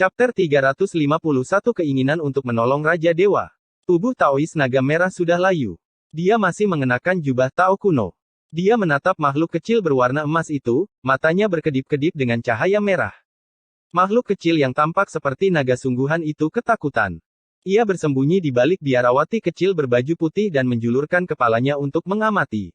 Chapter 351 Keinginan untuk menolong Raja Dewa. Tubuh Taois naga merah sudah layu. Dia masih mengenakan jubah Tao kuno. Dia menatap makhluk kecil berwarna emas itu, matanya berkedip-kedip dengan cahaya merah. Makhluk kecil yang tampak seperti naga sungguhan itu ketakutan. Ia bersembunyi di balik biarawati kecil berbaju putih dan menjulurkan kepalanya untuk mengamati.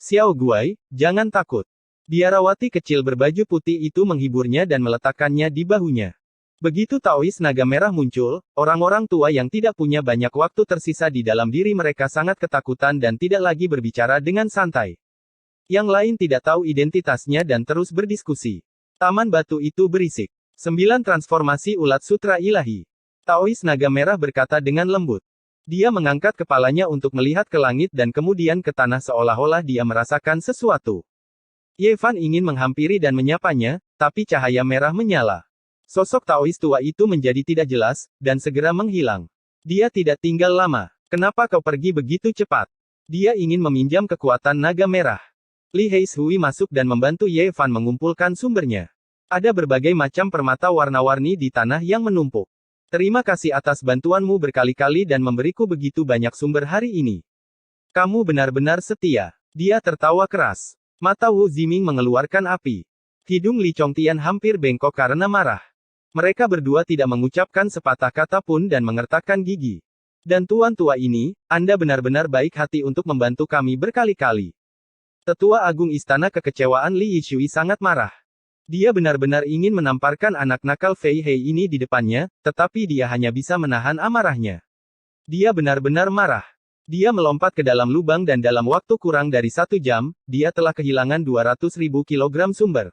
Xiao Guai, jangan takut. Biarawati kecil berbaju putih itu menghiburnya dan meletakkannya di bahunya. Begitu Taois naga merah muncul, orang-orang tua yang tidak punya banyak waktu tersisa di dalam diri mereka sangat ketakutan dan tidak lagi berbicara dengan santai. Yang lain tidak tahu identitasnya dan terus berdiskusi. Taman batu itu berisik. 9 transformasi ulat sutra ilahi. Taois naga merah berkata dengan lembut. Dia mengangkat kepalanya untuk melihat ke langit dan kemudian ke tanah seolah-olah dia merasakan sesuatu. Ye Fan ingin menghampiri dan menyapanya, tapi cahaya merah menyala. Sosok Taois tua itu menjadi tidak jelas, dan segera menghilang. Dia tidak tinggal lama. Kenapa kau pergi begitu cepat? Dia ingin meminjam kekuatan naga merah. Li Heishui masuk dan membantu Ye Fan mengumpulkan sumbernya. Ada berbagai macam permata warna-warni di tanah yang menumpuk. Terima kasih atas bantuanmu berkali-kali dan memberiku begitu banyak sumber hari ini. Kamu benar-benar setia. Dia tertawa keras. Mata Wu Ziming mengeluarkan api. Hidung Li Chongtian hampir bengkok karena marah. Mereka berdua tidak mengucapkan sepatah kata pun dan mengertakkan gigi. Dan tuan tua ini, Anda benar-benar baik hati untuk membantu kami berkali-kali. Tetua Agung Istana Kekecewaan Li Yishui sangat marah. Dia benar-benar ingin menamparkan anak nakal Fei Hei ini di depannya, tetapi dia hanya bisa menahan amarahnya. Dia benar-benar marah. Dia melompat ke dalam lubang dan dalam waktu kurang dari 1 jam, dia telah kehilangan 200.000 kilogram sumber.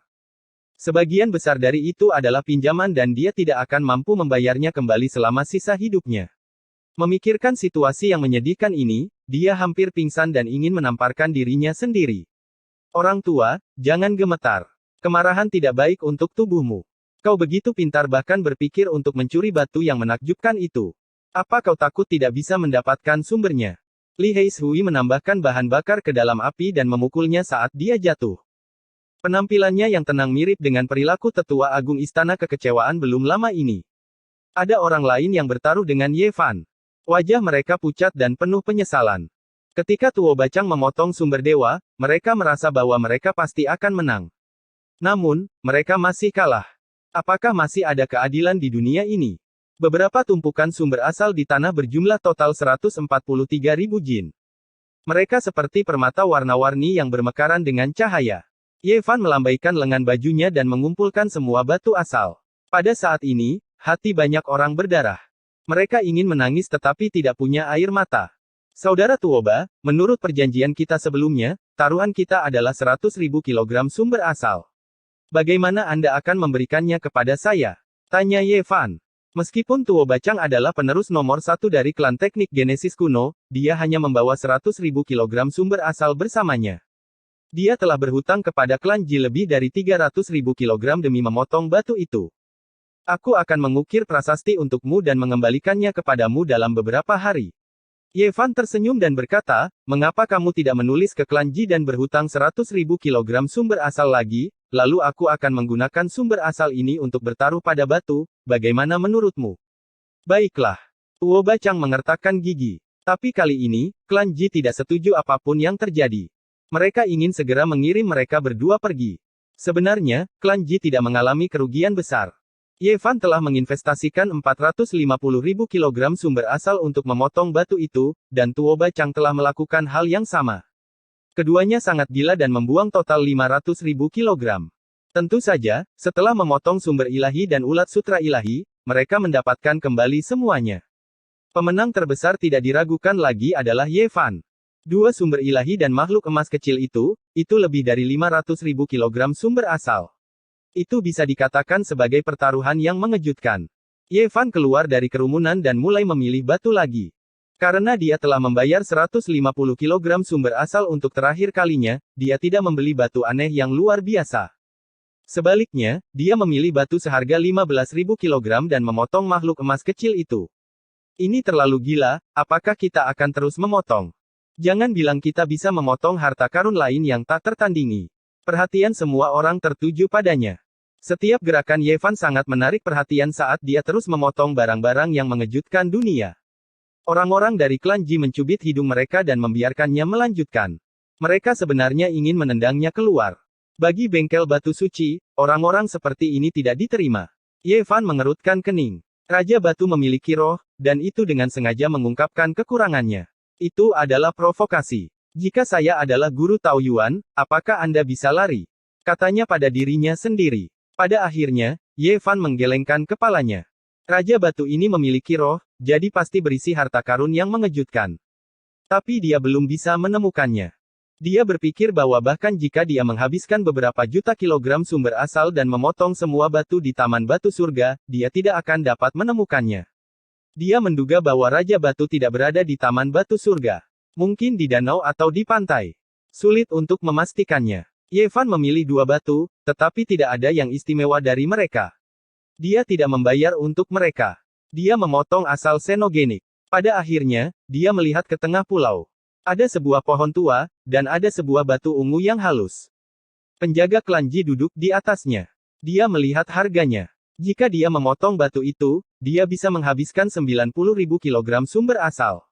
Sebagian besar dari itu adalah pinjaman dan dia tidak akan mampu membayarnya kembali selama sisa hidupnya. Memikirkan situasi yang menyedihkan ini, dia hampir pingsan dan ingin menamparkan dirinya sendiri. Orang tua, jangan gemetar. Kemarahan tidak baik untuk tubuhmu. Kau begitu pintar bahkan berpikir untuk mencuri batu yang menakjubkan itu. Apa kau takut tidak bisa mendapatkan sumbernya? Li Heishui menambahkan bahan bakar ke dalam api dan memukulnya saat dia jatuh. Penampilannya yang tenang mirip dengan perilaku tetua agung Istana Kekecewaan belum lama ini. Ada orang lain yang bertaruh dengan Ye Fan. Wajah mereka pucat dan penuh penyesalan. Ketika Tuo Bacang memotong sumber dewa, mereka merasa bahwa mereka pasti akan menang. Namun, mereka masih kalah. Apakah masih ada keadilan di dunia ini? Beberapa tumpukan sumber asal di tanah berjumlah total 143.000 jin. Mereka seperti permata warna-warni yang bermekaran dengan cahaya. Ye Fan melambaikan lengan bajunya dan mengumpulkan semua batu asal. Pada saat ini, hati banyak orang berdarah. Mereka ingin menangis tetapi tidak punya air mata. Saudara Tuoba, menurut perjanjian kita sebelumnya, taruhan kita adalah 100.000 kilogram sumber asal. Bagaimana Anda akan memberikannya kepada saya? Tanya Ye Fan. Meskipun Tuo Bacang adalah penerus nomor 1 dari klan teknik Genesis kuno, dia hanya membawa 100.000 kilogram sumber asal bersamanya. Dia telah berhutang kepada klan Ji lebih dari 300.000 kilogram demi memotong batu itu. Aku akan mengukir prasasti untukmu dan mengembalikannya kepadamu dalam beberapa hari. Ye Fan tersenyum dan berkata, mengapa kamu tidak menulis ke klan Ji dan berhutang 100.000 kilogram sumber asal lagi, lalu aku akan menggunakan sumber asal ini untuk bertaruh pada batu, bagaimana menurutmu? Baiklah. Tuo Bacang mengertakkan gigi. Tapi kali ini, klan Ji tidak setuju apapun yang terjadi. Mereka ingin segera mengirim mereka berdua pergi. Sebenarnya, klan Ji tidak mengalami kerugian besar. Ye Fan telah menginvestasikan 450.000 kilogram sumber asal untuk memotong batu itu, dan Tuo Bacang telah melakukan hal yang sama. Keduanya sangat gila dan membuang total 500.000 kilogram. Tentu saja, setelah memotong sumber ilahi dan ulat sutra ilahi, mereka mendapatkan kembali semuanya. Pemenang terbesar tidak diragukan lagi adalah Ye Fan. 2 sumber ilahi dan makhluk emas kecil itu lebih dari 500.000 kilogram sumber asal. Itu bisa dikatakan sebagai pertaruhan yang mengejutkan. Ye Fan keluar dari kerumunan dan mulai memilih batu lagi. Karena dia telah membayar 150 kilogram sumber asal untuk terakhir kalinya, dia tidak membeli batu aneh yang luar biasa. Sebaliknya, dia memilih batu seharga 15.000 kilogram dan memotong makhluk emas kecil itu. Ini terlalu gila, apakah kita akan terus memotong? Jangan bilang kita bisa memotong harta karun lain yang tak tertandingi. Perhatian semua orang tertuju padanya. Setiap gerakan Ye Fan sangat menarik perhatian saat dia terus memotong barang-barang yang mengejutkan dunia. Orang-orang dari klan Ji mencubit hidung mereka dan membiarkannya melanjutkan. Mereka sebenarnya ingin menendangnya keluar. Bagi bengkel batu suci, orang-orang seperti ini tidak diterima. Ye Fan mengerutkan kening. Raja Batu memiliki roh, dan itu dengan sengaja mengungkapkan kekurangannya. Itu adalah provokasi. Jika saya adalah guru Taoyuan, apakah Anda bisa lari? Katanya pada dirinya sendiri. Pada akhirnya, Ye Fan menggelengkan kepalanya. Raja Batu ini memiliki roh, jadi pasti berisi harta karun yang mengejutkan. Tapi dia belum bisa menemukannya. Dia berpikir bahwa bahkan jika dia menghabiskan beberapa juta kilogram sumber asal dan memotong semua batu di Taman Batu Surga, dia tidak akan dapat menemukannya. Dia menduga bahwa Raja Batu tidak berada di Taman Batu Surga. Mungkin di danau atau di pantai. Sulit untuk memastikannya. Ye Fan memilih 2 batu, tetapi tidak ada yang istimewa dari mereka. Dia tidak membayar untuk mereka. Dia memotong asal senogenik. Pada akhirnya, dia melihat ke tengah pulau. Ada sebuah pohon tua, dan ada sebuah batu ungu yang halus. Penjaga klan Ji duduk di atasnya. Dia melihat harganya. Jika dia memotong batu itu, dia bisa menghabiskan 90.000 kilogram sumber asal.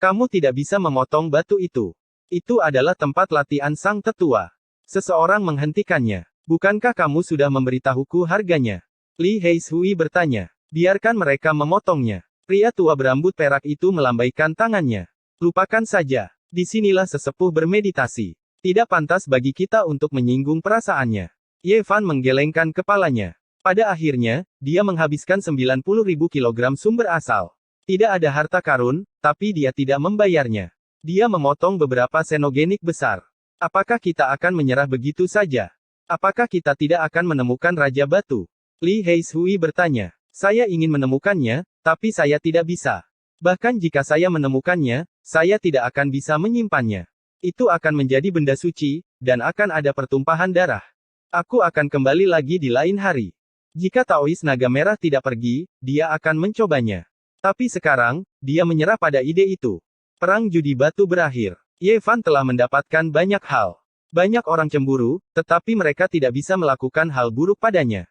Kamu tidak bisa memotong batu itu. Itu adalah tempat latihan sang tetua. Seseorang menghentikannya. Bukankah kamu sudah memberitahuku harganya? Li Heishui bertanya. Biarkan mereka memotongnya. Pria tua berambut perak itu melambaikan tangannya. Lupakan saja. Disinilah sesepuh bermeditasi. Tidak pantas bagi kita untuk menyinggung perasaannya. Ye Fan menggelengkan kepalanya. Pada akhirnya, dia menghabiskan 90.000 kilogram sumber asal. Tidak ada harta karun, tapi dia tidak membayarnya. Dia memotong beberapa senogenik besar. Apakah kita akan menyerah begitu saja? Apakah kita tidak akan menemukan Raja Batu? Li Heishui bertanya. Saya ingin menemukannya, tapi saya tidak bisa. Bahkan jika saya menemukannya, saya tidak akan bisa menyimpannya. Itu akan menjadi benda suci, dan akan ada pertumpahan darah. Aku akan kembali lagi di lain hari. Jika Taois Naga Merah tidak pergi, dia akan mencobanya. Tapi sekarang, dia menyerah pada ide itu. Perang judi batu berakhir. Ye Fan telah mendapatkan banyak hal. Banyak orang cemburu, tetapi mereka tidak bisa melakukan hal buruk padanya.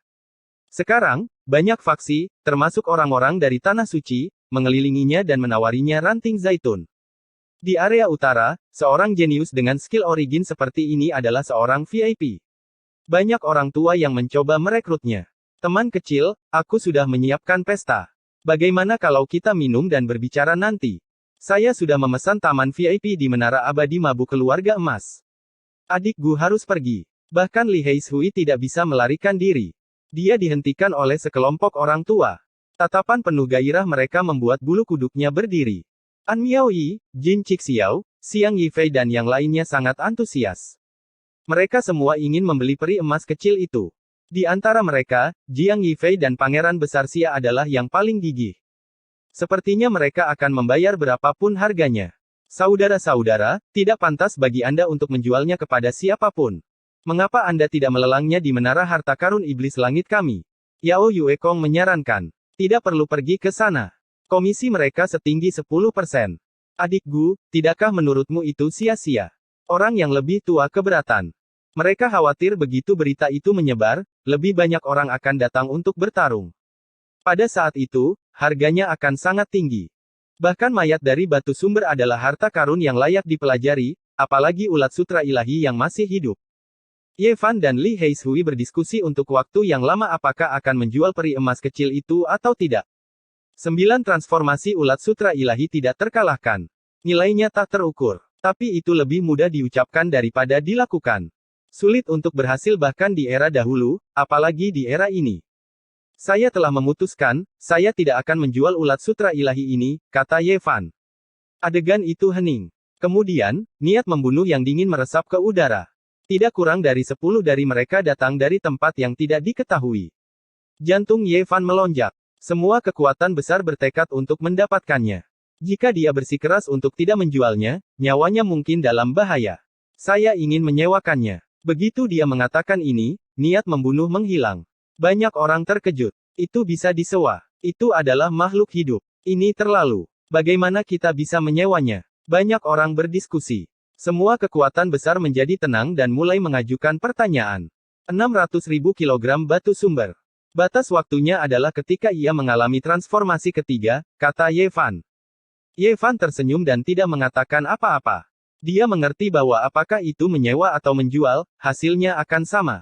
Sekarang, banyak faksi, termasuk orang-orang dari Tanah Suci, mengelilinginya dan menawarinya ranting zaitun. Di area utara, seorang jenius dengan skill origin seperti ini adalah seorang VIP. Banyak orang tua yang mencoba merekrutnya. Teman kecil, aku sudah menyiapkan pesta. Bagaimana kalau kita minum dan berbicara nanti? Saya sudah memesan taman VIP di Menara Abadi Mabuk Keluarga Emas. Adikku harus pergi. Bahkan Li Heishui tidak bisa melarikan diri. Dia dihentikan oleh sekelompok orang tua. Tatapan penuh gairah mereka membuat bulu kuduknya berdiri. An Miaoyi, Jin Cixiao, Xiang Yifei dan yang lainnya sangat antusias. Mereka semua ingin membeli peri emas kecil itu. Di antara mereka, Jiang Yifei dan Pangeran Besar Xia adalah yang paling gigih. Sepertinya mereka akan membayar berapapun harganya. Saudara-saudara, tidak pantas bagi Anda untuk menjualnya kepada siapapun. Mengapa Anda tidak melelangnya di Menara Harta Karun Iblis Langit kami? Yao Yuekong menyarankan. Tidak perlu pergi ke sana. Komisi mereka setinggi 10%. Adikku, tidakkah menurutmu itu sia-sia? Orang yang lebih tua keberatan. Mereka khawatir begitu berita itu menyebar, lebih banyak orang akan datang untuk bertarung. Pada saat itu, harganya akan sangat tinggi. Bahkan mayat dari batu sumber adalah harta karun yang layak dipelajari, apalagi ulat sutra ilahi yang masih hidup. Ye Fan dan Li Heishui berdiskusi untuk waktu yang lama apakah akan menjual peri emas kecil itu atau tidak. 9 transformasi ulat sutra ilahi tidak terkalahkan. Nilainya tak terukur. Tapi itu lebih mudah diucapkan daripada dilakukan. Sulit untuk berhasil bahkan di era dahulu, apalagi di era ini. Saya telah memutuskan, saya tidak akan menjual ulat sutra ilahi ini, kata Ye Fan. Adegan itu hening. Kemudian, niat membunuh yang dingin meresap ke udara. Tidak kurang dari 10 dari mereka datang dari tempat yang tidak diketahui. Jantung Ye Fan melonjak. Semua kekuatan besar bertekad untuk mendapatkannya. Jika dia bersikeras untuk tidak menjualnya, nyawanya mungkin dalam bahaya. Saya ingin menyewakannya. Begitu dia mengatakan ini, niat membunuh menghilang. Banyak orang terkejut. Itu bisa disewa. Itu adalah makhluk hidup. Ini terlalu. Bagaimana kita bisa menyewanya? Banyak orang berdiskusi. Semua kekuatan besar menjadi tenang dan mulai mengajukan pertanyaan. 600.000 kilogram batu sumber. Batas waktunya adalah ketika ia mengalami transformasi ketiga, kata Ye Fan. Ye Fan tersenyum dan tidak mengatakan apa-apa. Dia mengerti bahwa apakah itu menyewa atau menjual, hasilnya akan sama.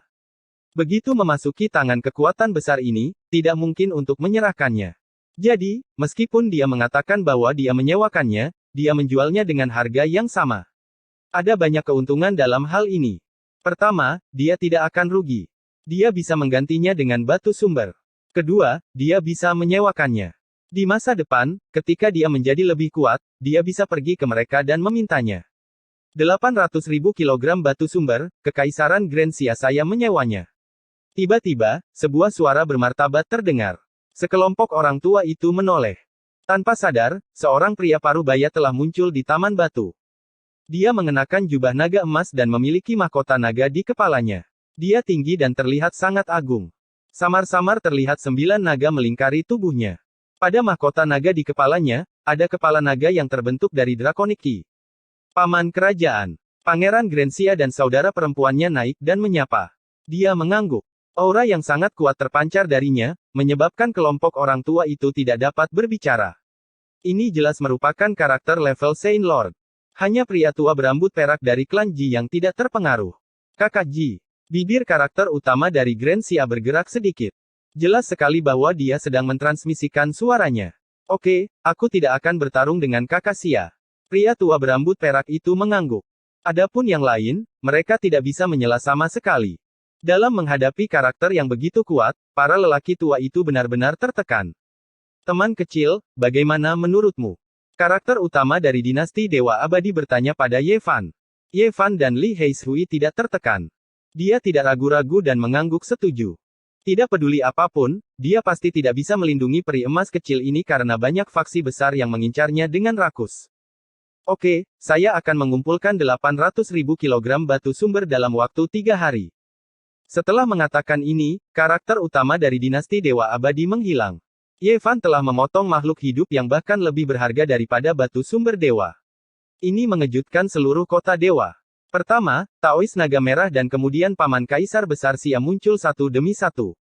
Begitu memasuki tangan kekuatan besar ini, tidak mungkin untuk menyerahkannya. Jadi, meskipun dia mengatakan bahwa dia menyewakannya, dia menjualnya dengan harga yang sama. Ada banyak keuntungan dalam hal ini. Pertama, dia tidak akan rugi. Dia bisa menggantinya dengan batu sumber. Kedua, dia bisa menyewakannya. Di masa depan, ketika dia menjadi lebih kuat, dia bisa pergi ke mereka dan memintanya. 800.000 kilogram batu sumber, Kekaisaran Grensia saya menyewanya. Tiba-tiba, sebuah suara bermartabat terdengar. Sekelompok orang tua itu menoleh. Tanpa sadar, seorang pria parubaya telah muncul di taman batu. Dia mengenakan jubah naga emas dan memiliki mahkota naga di kepalanya. Dia tinggi dan terlihat sangat agung. Samar-samar terlihat 9 naga melingkari tubuhnya. Pada mahkota naga di kepalanya, ada kepala naga yang terbentuk dari Draconic Key. Paman kerajaan. Pangeran Grensia dan saudara perempuannya naik dan menyapa. Dia mengangguk. Aura yang sangat kuat terpancar darinya, menyebabkan kelompok orang tua itu tidak dapat berbicara. Ini jelas merupakan karakter level Saint Lord. Hanya pria tua berambut perak dari klan Ji yang tidak terpengaruh. Kakak Ji. Bibir karakter utama dari Grensia bergerak sedikit. Jelas sekali bahwa dia sedang mentransmisikan suaranya. Oke, aku tidak akan bertarung dengan kakak Xia. Pria tua berambut perak itu mengangguk. Adapun yang lain, mereka tidak bisa menyela sama sekali. Dalam menghadapi karakter yang begitu kuat, para lelaki tua itu benar-benar tertekan. Teman kecil, bagaimana menurutmu? Karakter utama dari dinasti Dewa Abadi bertanya pada Ye Fan. Ye Fan dan Li Heishui tidak tertekan. Dia tidak ragu-ragu dan mengangguk setuju. Tidak peduli apapun, dia pasti tidak bisa melindungi peri emas kecil ini karena banyak faksi besar yang mengincarnya dengan rakus. Oke, saya akan mengumpulkan 800.000 kilogram batu sumber dalam waktu 3 hari. Setelah mengatakan ini, karakter utama dari dinasti Dewa Abadi menghilang. Ye Fan telah memotong makhluk hidup yang bahkan lebih berharga daripada batu sumber dewa. Ini mengejutkan seluruh kota dewa. Pertama, Taois Naga Merah dan kemudian Paman Kaisar Besar Xia muncul satu demi satu.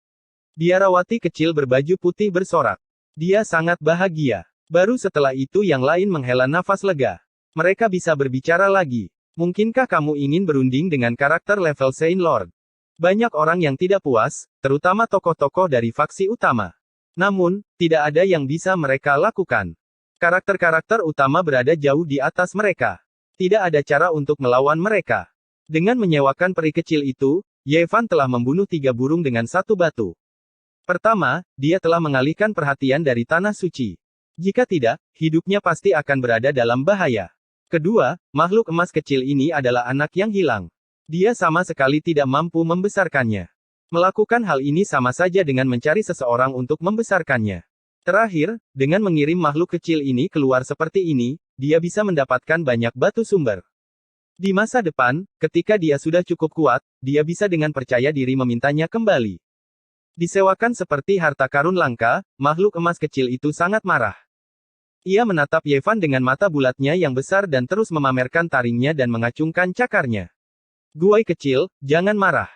Biarawati kecil berbaju putih bersorak. Dia sangat bahagia. Baru setelah itu yang lain menghela nafas lega. Mereka bisa berbicara lagi. Mungkinkah kamu ingin berunding dengan karakter level Saint Lord? Banyak orang yang tidak puas, terutama tokoh-tokoh dari faksi utama. Namun, tidak ada yang bisa mereka lakukan. Karakter-karakter utama berada jauh di atas mereka. Tidak ada cara untuk melawan mereka. Dengan menyewakan peri kecil itu, Ye Fan telah membunuh 3 burung dengan 1 batu. Pertama, dia telah mengalihkan perhatian dari tanah suci. Jika tidak, hidupnya pasti akan berada dalam bahaya. Kedua, makhluk emas kecil ini adalah anak yang hilang. Dia sama sekali tidak mampu membesarkannya. Melakukan hal ini sama saja dengan mencari seseorang untuk membesarkannya. Terakhir, dengan mengirim makhluk kecil ini keluar seperti ini, dia bisa mendapatkan banyak batu sumber. Di masa depan, ketika dia sudah cukup kuat, dia bisa dengan percaya diri memintanya kembali. Disewakan seperti harta karun langka, makhluk emas kecil itu sangat marah. Ia menatap Ye Fan dengan mata bulatnya yang besar dan terus memamerkan taringnya dan mengacungkan cakarnya. Guai kecil, jangan marah.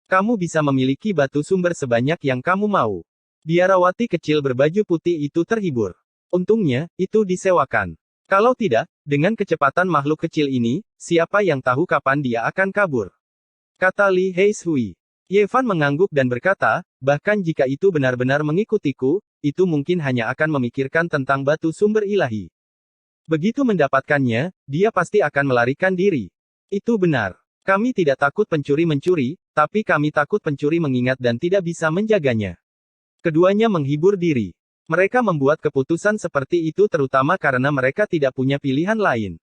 Kamu bisa memiliki batu sumber sebanyak yang kamu mau. Biarawati kecil berbaju putih itu terhibur. Untungnya, itu disewakan. Kalau tidak, dengan kecepatan makhluk kecil ini, siapa yang tahu kapan dia akan kabur? Kata Li Heishui. Ye Fan mengangguk dan berkata, bahkan jika itu benar-benar mengikutiku, itu mungkin hanya akan memikirkan tentang batu sumber ilahi. Begitu mendapatkannya, dia pasti akan melarikan diri. Itu benar. Kami tidak takut pencuri mencuri, tapi kami takut pencuri mengingat dan tidak bisa menjaganya. Keduanya menghibur diri. Mereka membuat keputusan seperti itu terutama karena mereka tidak punya pilihan lain.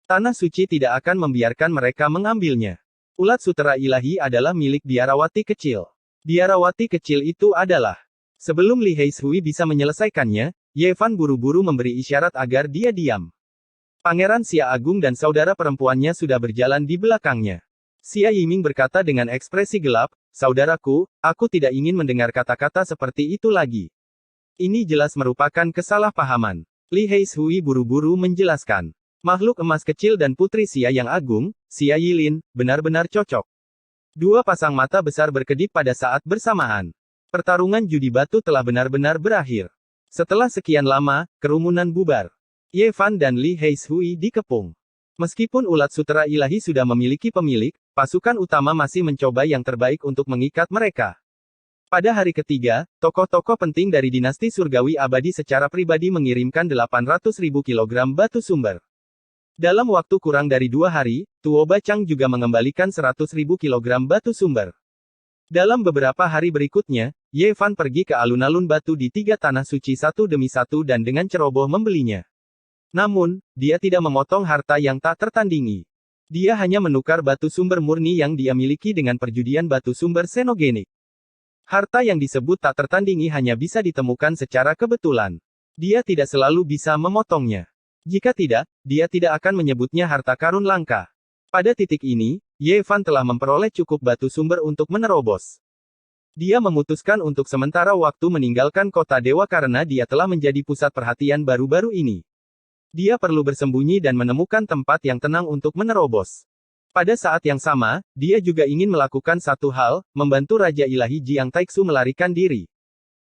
Tanah suci tidak akan membiarkan mereka mengambilnya. Ulat sutera ilahi adalah milik biarawati kecil. Biarawati kecil itu adalah. Sebelum Li Heishui bisa menyelesaikannya, Ye Fan buru-buru memberi isyarat agar dia diam. Pangeran Xia Agung dan saudara perempuannya sudah berjalan di belakangnya. Xia Yiming berkata dengan ekspresi gelap, saudaraku, aku tidak ingin mendengar kata-kata seperti itu lagi. Ini jelas merupakan kesalahpahaman. Li Heishui buru-buru menjelaskan. Makhluk emas kecil dan putri Xia yang agung, Xia Yilin, benar-benar cocok. Dua pasang mata besar berkedip pada saat bersamaan. Pertarungan judi batu telah benar-benar berakhir. Setelah sekian lama, kerumunan bubar. Ye Fan dan Li Heishui dikepung. Meskipun ulat sutera ilahi sudah memiliki pemilik, pasukan utama masih mencoba yang terbaik untuk mengikat mereka. Pada hari ketiga, tokoh-tokoh penting dari dinasti surgawi abadi secara pribadi mengirimkan 800.000 kilogram batu sumber. Dalam waktu kurang dari 2 hari, Tuo Bacang juga mengembalikan 100.000 kilogram batu sumber. Dalam beberapa hari berikutnya, Ye Fan pergi ke alun-alun batu di 3 tanah suci satu demi satu dan dengan ceroboh membelinya. Namun, dia tidak memotong harta yang tak tertandingi. Dia hanya menukar batu sumber murni yang dia miliki dengan perjudian batu sumber senogenik. Harta yang disebut tak tertandingi hanya bisa ditemukan secara kebetulan. Dia tidak selalu bisa memotongnya. Jika tidak, dia tidak akan menyebutnya harta karun langka. Pada titik ini, Ye Fan telah memperoleh cukup batu sumber untuk menerobos. Dia memutuskan untuk sementara waktu meninggalkan kota dewa karena dia telah menjadi pusat perhatian baru-baru ini. Dia perlu bersembunyi dan menemukan tempat yang tenang untuk menerobos. Pada saat yang sama, dia juga ingin melakukan satu hal, membantu Raja Ilahi Jiang Taixu melarikan diri.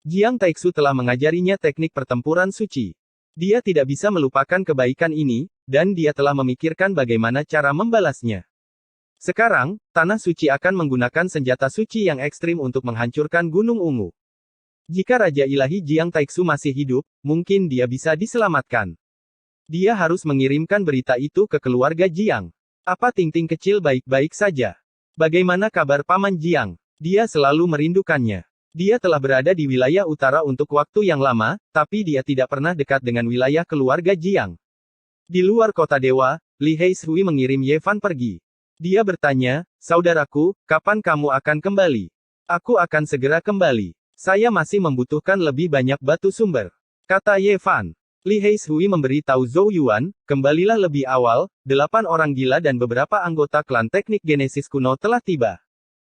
Jiang Taixu telah mengajarinya teknik pertempuran suci. Dia tidak bisa melupakan kebaikan ini, dan dia telah memikirkan bagaimana cara membalasnya. Sekarang, Tanah Suci akan menggunakan senjata suci yang ekstrim untuk menghancurkan Gunung Ungu. Jika Raja Ilahi Jiang Taixu masih hidup, mungkin dia bisa diselamatkan. Dia harus mengirimkan berita itu ke keluarga Jiang. Apa Ting-Ting kecil baik-baik saja? Bagaimana kabar Paman Jiang? Dia selalu merindukannya. Dia telah berada di wilayah utara untuk waktu yang lama, tapi dia tidak pernah dekat dengan wilayah keluarga Jiang. Di luar kota dewa, Li Heishui mengirim Ye Fan pergi. Dia bertanya, "Saudaraku, kapan kamu akan kembali?" "Aku akan segera kembali. Saya masih membutuhkan lebih banyak batu sumber," kata Ye Fan. Li Heishui memberi tahu Zhou Yuan, "Kembalilah lebih awal, 8 orang gila dan beberapa anggota klan teknik Genesis kuno telah tiba.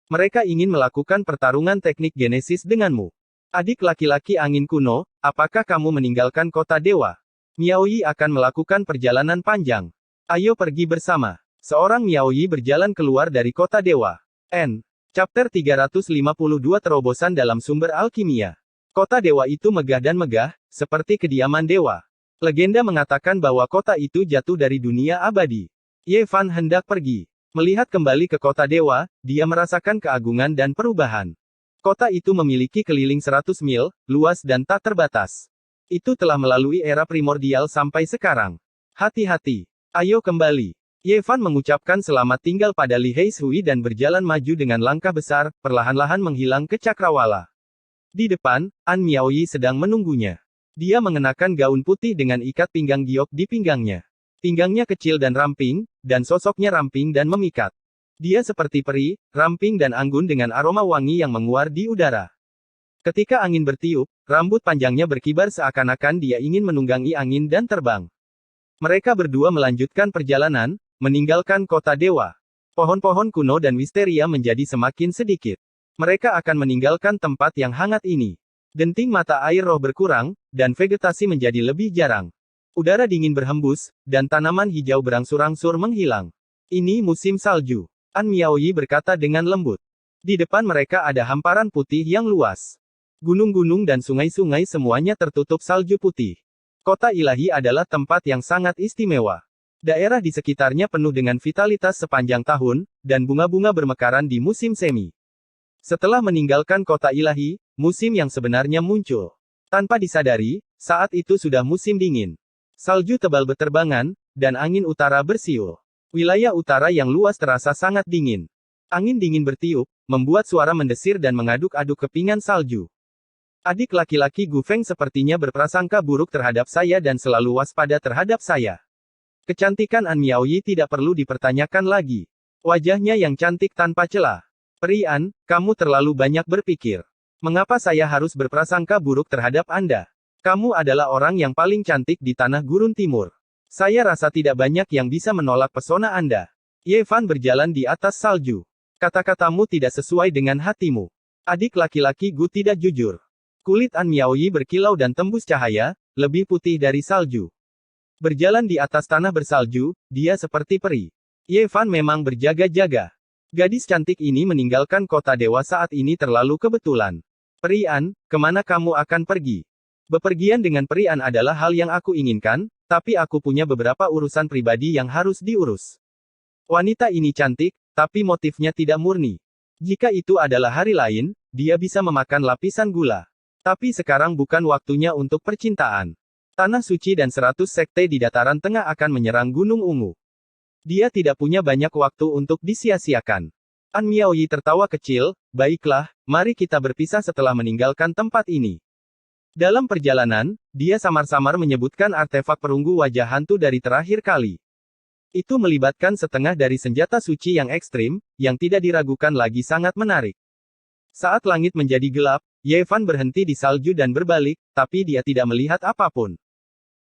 Mereka ingin melakukan pertarungan teknik Genesis denganmu. Adik laki-laki angin kuno, apakah kamu meninggalkan kota dewa? Miaoyi akan melakukan perjalanan panjang. Ayo pergi bersama." Seorang Miaoyi berjalan keluar dari kota dewa. Chapter 352 Terobosan dalam sumber alkimia. Kota dewa itu megah dan megah, seperti kediaman dewa. Legenda mengatakan bahwa kota itu jatuh dari dunia abadi. Ye Fan hendak pergi. Melihat kembali ke kota dewa, dia merasakan keagungan dan perubahan. Kota itu memiliki keliling 100 mil, luas dan tak terbatas. Itu telah melalui era primordial sampai sekarang. Hati-hati. Ayo kembali. Ye Fan mengucapkan selamat tinggal pada Li Heishui dan berjalan maju dengan langkah besar, perlahan-lahan menghilang ke cakrawala. Di depan, An Miaoyi sedang menunggunya. Dia mengenakan gaun putih dengan ikat pinggang giok di pinggangnya. Pinggangnya kecil dan ramping, dan sosoknya ramping dan memikat. Dia seperti peri, ramping dan anggun dengan aroma wangi yang menguar di udara. Ketika angin bertiup, rambut panjangnya berkibar seakan-akan dia ingin menunggangi angin dan terbang. Mereka berdua melanjutkan perjalanan, meninggalkan kota dewa. Pohon-pohon kuno dan wisteria menjadi semakin sedikit. Mereka akan meninggalkan tempat yang hangat ini. Denting mata air roh berkurang, dan vegetasi menjadi lebih jarang. Udara dingin berhembus, dan tanaman hijau berangsur-angsur menghilang. Ini musim salju. An Miaoyi berkata dengan lembut. Di depan mereka ada hamparan putih yang luas. Gunung-gunung dan sungai-sungai semuanya tertutup salju putih. Kota ilahi adalah tempat yang sangat istimewa. Daerah di sekitarnya penuh dengan vitalitas sepanjang tahun, dan bunga-bunga bermekaran di musim semi. Setelah meninggalkan kota ilahi, musim yang sebenarnya muncul. Tanpa disadari, saat itu sudah musim dingin. Salju tebal berterbangan, dan angin utara bersiul. Wilayah utara yang luas terasa sangat dingin. Angin dingin bertiup, membuat suara mendesir dan mengaduk-aduk kepingan salju. Adik laki-laki Gu Feng sepertinya berprasangka buruk terhadap saya dan selalu waspada terhadap saya. Kecantikan An Miaoyi tidak perlu dipertanyakan lagi. Wajahnya yang cantik tanpa celah. Peri An, kamu terlalu banyak berpikir. Mengapa saya harus berprasangka buruk terhadap Anda? Kamu adalah orang yang paling cantik di tanah gurun timur. Saya rasa tidak banyak yang bisa menolak pesona Anda. Ye Fan berjalan di atas salju. Kata-katamu tidak sesuai dengan hatimu. Adik laki-laki Gu tidak jujur. Kulit An Miaoyi berkilau dan tembus cahaya, lebih putih dari salju. Berjalan di atas tanah bersalju, dia seperti peri. Ye Fan memang berjaga-jaga. Gadis cantik ini meninggalkan kota dewa saat ini terlalu kebetulan. Peri An, kemana kamu akan pergi? Bepergian dengan Peri An adalah hal yang aku inginkan, tapi aku punya beberapa urusan pribadi yang harus diurus. Wanita ini cantik, tapi motifnya tidak murni. Jika itu adalah hari lain, dia bisa memakan lapisan gula. Tapi sekarang bukan waktunya untuk percintaan. Tanah suci dan 100 sekte di dataran tengah akan menyerang Gunung Ungu. Dia tidak punya banyak waktu untuk disia-siakan. An Miaoyi tertawa kecil, baiklah, mari kita berpisah setelah meninggalkan tempat ini. Dalam perjalanan, dia samar-samar menyebutkan artefak perunggu wajah hantu dari terakhir kali. Itu melibatkan setengah dari senjata suci yang ekstrim, yang tidak diragukan lagi sangat menarik. Saat langit menjadi gelap, Ye Fan berhenti di salju dan berbalik, tapi dia tidak melihat apapun.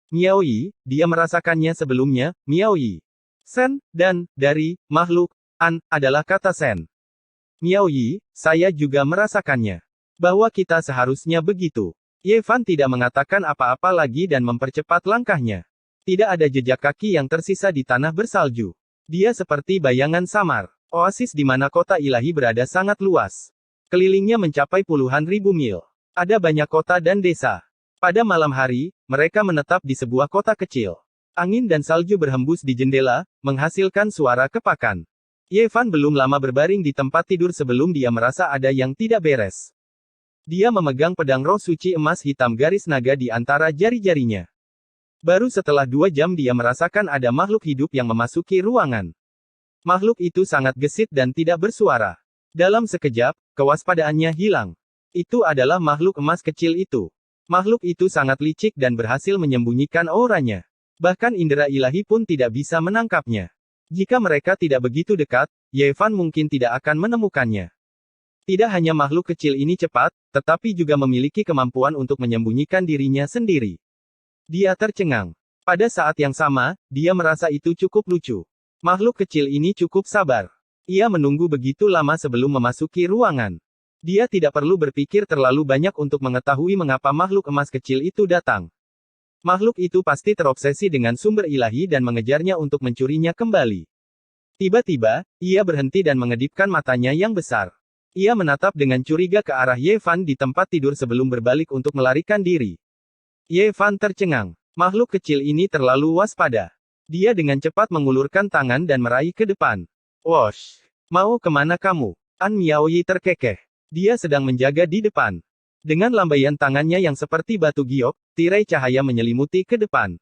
Miaoyi, dia merasakannya sebelumnya, Miaoyi. Sen, dan, dari, makhluk, An, adalah kata Sen. Miaoyi, saya juga merasakannya. Bahwa kita seharusnya begitu. Ye Fan tidak mengatakan apa-apa lagi dan mempercepat langkahnya. Tidak ada jejak kaki yang tersisa di tanah bersalju. Dia seperti bayangan samar. Oasis di mana kota ilahi berada sangat luas. Kelilingnya mencapai puluhan ribu mil. Ada banyak kota dan desa. Pada malam hari, mereka menetap di sebuah kota kecil. Angin dan salju berhembus di jendela, menghasilkan suara kepakan. Ye Fan belum lama berbaring di tempat tidur sebelum dia merasa ada yang tidak beres. Dia memegang pedang roh suci emas hitam garis naga di antara jari-jarinya. Baru setelah 2 jam dia merasakan ada makhluk hidup yang memasuki ruangan. Makhluk itu sangat gesit dan tidak bersuara. Dalam sekejap, kewaspadaannya hilang. Itu adalah makhluk emas kecil itu. Makhluk itu sangat licik dan berhasil menyembunyikan auranya. Bahkan indera ilahi pun tidak bisa menangkapnya. Jika mereka tidak begitu dekat, Ye Fan mungkin tidak akan menemukannya. Tidak hanya makhluk kecil ini cepat, tetapi juga memiliki kemampuan untuk menyembunyikan dirinya sendiri. Dia tercengang. Pada saat yang sama, dia merasa itu cukup lucu. Makhluk kecil ini cukup sabar. Ia menunggu begitu lama sebelum memasuki ruangan. Dia tidak perlu berpikir terlalu banyak untuk mengetahui mengapa makhluk emas kecil itu datang. Makhluk itu pasti terobsesi dengan sumber ilahi dan mengejarnya untuk mencurinya kembali. Tiba-tiba, ia berhenti dan mengedipkan matanya yang besar. Ia menatap dengan curiga ke arah Ye Fan di tempat tidur sebelum berbalik untuk melarikan diri. Ye Fan tercengang. Makhluk kecil ini terlalu waspada. Dia dengan cepat mengulurkan tangan dan meraih ke depan. Wosh! Mau kemana kamu? An Miaoyi terkekeh. Dia sedang menjaga di depan. Dengan lambaian tangannya yang seperti batu giok, tirai cahaya menyelimuti ke depan.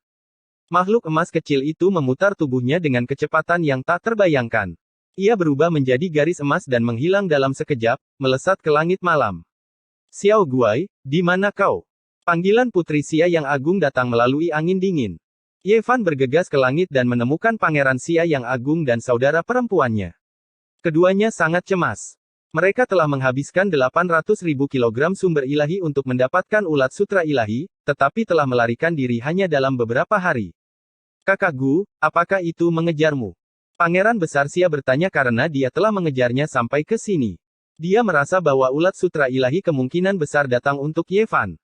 Makhluk emas kecil itu memutar tubuhnya dengan kecepatan yang tak terbayangkan. Ia berubah menjadi garis emas dan menghilang dalam sekejap, melesat ke langit malam. Xiao Guai, di mana kau? Panggilan Putri Xia yang agung datang melalui angin dingin. Ye Fan bergegas ke langit dan menemukan Pangeran Xia yang agung dan saudara perempuannya. Keduanya sangat cemas. Mereka telah menghabiskan 800.000 kilogram sumber ilahi untuk mendapatkan ulat sutra ilahi, tetapi telah melarikan diri hanya dalam beberapa hari. Kakak Gu, apakah itu mengejarmu? Pangeran Besar Xia bertanya karena dia telah mengejarnya sampai ke sini. Dia merasa bahwa ulat sutra ilahi kemungkinan besar datang untuk Ye Fan.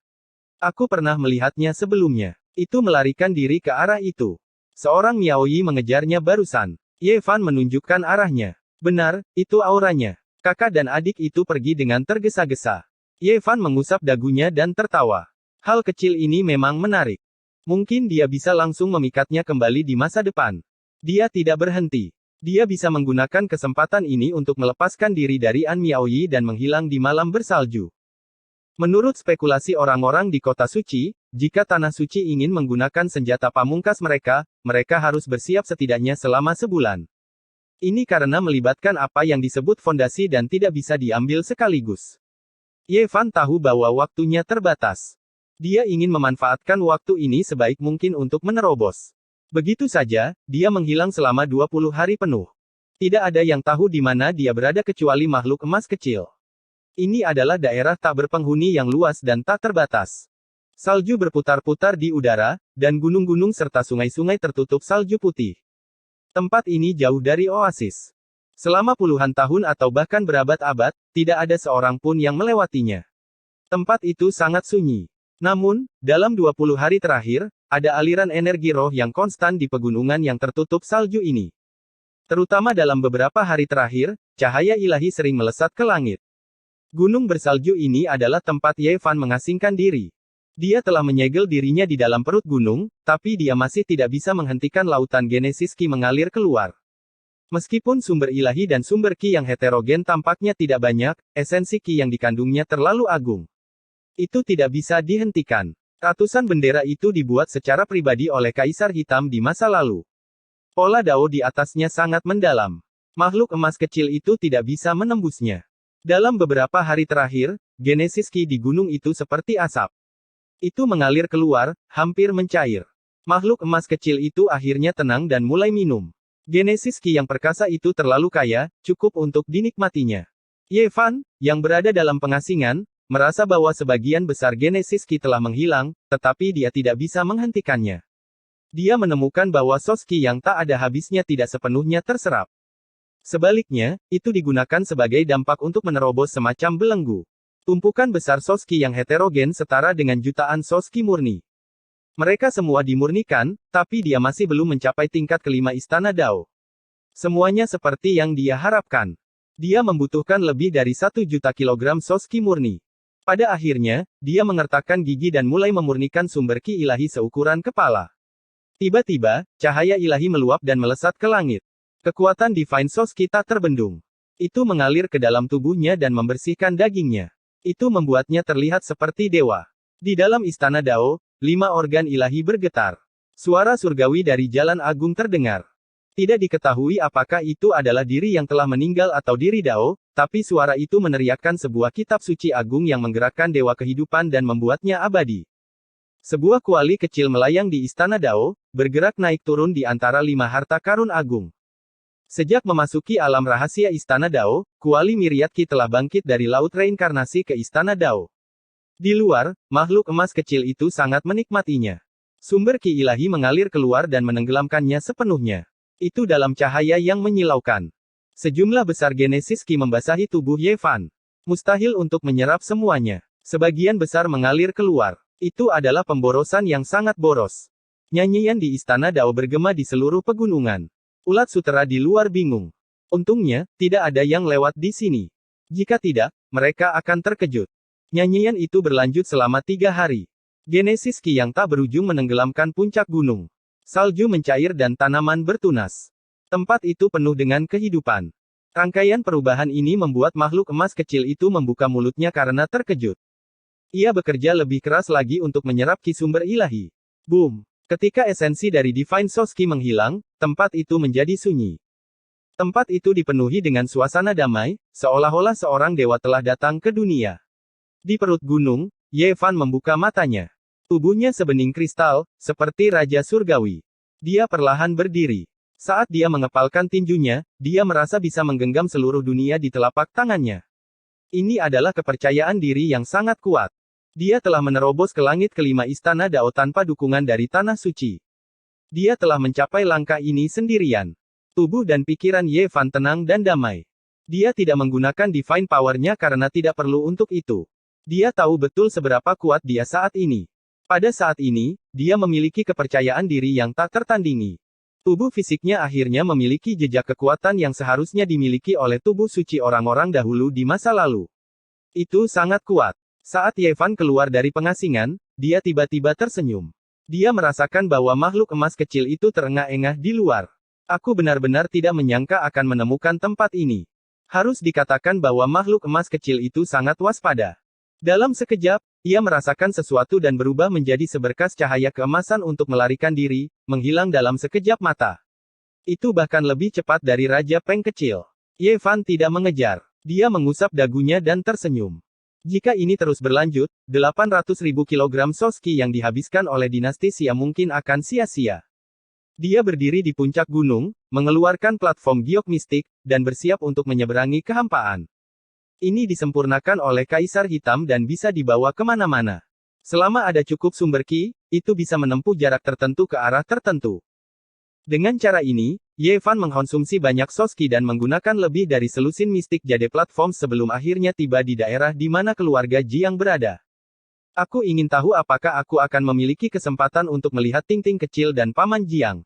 Aku pernah melihatnya sebelumnya. Itu melarikan diri ke arah itu. Seorang Miaoyi mengejarnya barusan. Ye Fan menunjukkan arahnya. Benar, itu auranya. Kakak dan adik itu pergi dengan tergesa-gesa. Ye Fan mengusap dagunya dan tertawa. Hal kecil ini memang menarik. Mungkin dia bisa langsung memikatnya kembali di masa depan. Dia tidak berhenti. Dia bisa menggunakan kesempatan ini untuk melepaskan diri dari An Miaoyi dan menghilang di malam bersalju. Menurut spekulasi orang-orang di kota suci, jika tanah suci ingin menggunakan senjata pamungkas mereka, mereka harus bersiap setidaknya selama sebulan. Ini karena melibatkan apa yang disebut fondasi dan tidak bisa diambil sekaligus. Ye Fan tahu bahwa waktunya terbatas. Dia ingin memanfaatkan waktu ini sebaik mungkin untuk menerobos. Begitu saja, dia menghilang selama 20 hari penuh. Tidak ada yang tahu di mana dia berada kecuali makhluk emas kecil. Ini adalah daerah tak berpenghuni yang luas dan tak terbatas. Salju berputar-putar di udara, dan gunung-gunung serta sungai-sungai tertutup salju putih. Tempat ini jauh dari oasis. Selama puluhan tahun atau bahkan berabad-abad, tidak ada seorang pun yang melewatinya. Tempat itu sangat sunyi. Namun, dalam 20 hari terakhir, ada aliran energi roh yang konstan di pegunungan yang tertutup salju ini. Terutama dalam beberapa hari terakhir, cahaya ilahi sering melesat ke langit. Gunung bersalju ini adalah tempat Ye Fan mengasingkan diri. Dia telah menyegel dirinya di dalam perut gunung, tapi dia masih tidak bisa menghentikan lautan Genesis Ki mengalir keluar. Meskipun sumber ilahi dan sumber Ki yang heterogen tampaknya tidak banyak, esensi Ki yang dikandungnya terlalu agung. Itu tidak bisa dihentikan. Ratusan bendera itu dibuat secara pribadi oleh Kaisar Hitam di masa lalu. Pola Dao di atasnya sangat mendalam. Makhluk emas kecil itu tidak bisa menembusnya. Dalam beberapa hari terakhir, Genesis Ki di gunung itu seperti asap. Itu mengalir keluar, hampir mencair. Makhluk emas kecil itu akhirnya tenang dan mulai minum. Genesis Ki yang perkasa itu terlalu kaya, cukup untuk dinikmatinya. Ye Fan, yang berada dalam pengasingan, merasa bahwa sebagian besar Genesis Ki telah menghilang, tetapi dia tidak bisa menghentikannya. Dia menemukan bahwa sos Ki yang tak ada habisnya tidak sepenuhnya terserap. Sebaliknya, itu digunakan sebagai dampak untuk menerobos semacam belenggu. Tumpukan besar sos Ki yang heterogen setara dengan jutaan sos Ki murni. Mereka semua dimurnikan, tapi dia masih belum mencapai tingkat kelima Istana Dao. Semuanya seperti yang dia harapkan. Dia membutuhkan lebih dari 1 juta kilogram sos Ki murni. Pada akhirnya, dia mengertakkan gigi dan mulai memurnikan sumber Ki ilahi seukuran kepala. Tiba-tiba, cahaya ilahi meluap dan melesat ke langit. Kekuatan Divine Source kita terbendung. Itu mengalir ke dalam tubuhnya dan membersihkan dagingnya. Itu membuatnya terlihat seperti dewa. Di dalam Istana Dao, 5 organ ilahi bergetar. Suara surgawi dari Jalan Agung terdengar. Tidak diketahui apakah itu adalah diri yang telah meninggal atau diri Dao, tapi suara itu meneriakkan sebuah kitab suci agung yang menggerakkan dewa kehidupan dan membuatnya abadi. Sebuah kuali kecil melayang di Istana Dao, bergerak naik turun di antara 5 harta karun agung. Sejak memasuki alam rahasia Istana Dao, kuali Myriad Ki telah bangkit dari laut reinkarnasi ke Istana Dao. Di luar, makhluk emas kecil itu sangat menikmatinya. Sumber Ki ilahi mengalir keluar dan menenggelamkannya sepenuhnya. Itu dalam cahaya yang menyilaukan. Sejumlah besar Genesis Ki membasahi tubuh Ye Fan. Mustahil untuk menyerap semuanya. Sebagian besar mengalir keluar. Itu adalah pemborosan yang sangat boros. Nyanyian di Istana Dao bergema di seluruh pegunungan. Ulat sutera di luar bingung. Untungnya, tidak ada yang lewat di sini. Jika tidak, mereka akan terkejut. Nyanyian itu berlanjut selama 3 hari. Genesis Ki yang tak berujung menenggelamkan puncak gunung. Salju mencair dan tanaman bertunas. Tempat itu penuh dengan kehidupan. Rangkaian perubahan ini membuat makhluk emas kecil itu membuka mulutnya karena terkejut. Ia bekerja lebih keras lagi untuk menyerap Ki sumber ilahi. Boom! Ketika esensi dari Divine Source Ki menghilang, tempat itu menjadi sunyi. Tempat itu dipenuhi dengan suasana damai, seolah-olah seorang dewa telah datang ke dunia. Di perut gunung, Ye Fan membuka matanya. Tubuhnya sebening kristal, seperti Raja Surgawi. Dia perlahan berdiri. Saat dia mengepalkan tinjunya, dia merasa bisa menggenggam seluruh dunia di telapak tangannya. Ini adalah kepercayaan diri yang sangat kuat. Dia telah menerobos ke langit kelima Istana Dao tanpa dukungan dari Tanah Suci. Dia telah mencapai langkah ini sendirian. Tubuh dan pikiran Ye Fan tenang dan damai. Dia tidak menggunakan divine power-nya karena tidak perlu untuk itu. Dia tahu betul seberapa kuat dia saat ini. Pada saat ini, dia memiliki kepercayaan diri yang tak tertandingi. Tubuh fisiknya akhirnya memiliki jejak kekuatan yang seharusnya dimiliki oleh tubuh suci orang-orang dahulu di masa lalu. Itu sangat kuat. Saat Ye Fan keluar dari pengasingan, dia tiba-tiba tersenyum. Dia merasakan bahwa makhluk emas kecil itu terengah-engah di luar. Aku benar-benar tidak menyangka akan menemukan tempat ini. Harus dikatakan bahwa makhluk emas kecil itu sangat waspada. Dalam sekejap, ia merasakan sesuatu dan berubah menjadi seberkas cahaya keemasan untuk melarikan diri, menghilang dalam sekejap mata. Itu bahkan lebih cepat dari Raja Peng kecil. Ye Fan tidak mengejar. Dia mengusap dagunya dan tersenyum. Jika ini terus berlanjut, 800.000 kilogram sos Ki yang dihabiskan oleh dinasti Xia mungkin akan sia-sia. Dia berdiri di puncak gunung, mengeluarkan platform giok mistik, dan bersiap untuk menyeberangi kehampaan. Ini disempurnakan oleh Kaisar Hitam dan bisa dibawa kemana-mana. Selama ada cukup sumber Ki, itu bisa menempuh jarak tertentu ke arah tertentu. Dengan cara ini, Ye Fan mengkonsumsi banyak sos Ki dan menggunakan lebih dari selusin mistik jade platform sebelum akhirnya tiba di daerah di mana keluarga Jiang berada. Aku ingin tahu apakah aku akan memiliki kesempatan untuk melihat Ting Ting kecil dan Paman Jiang.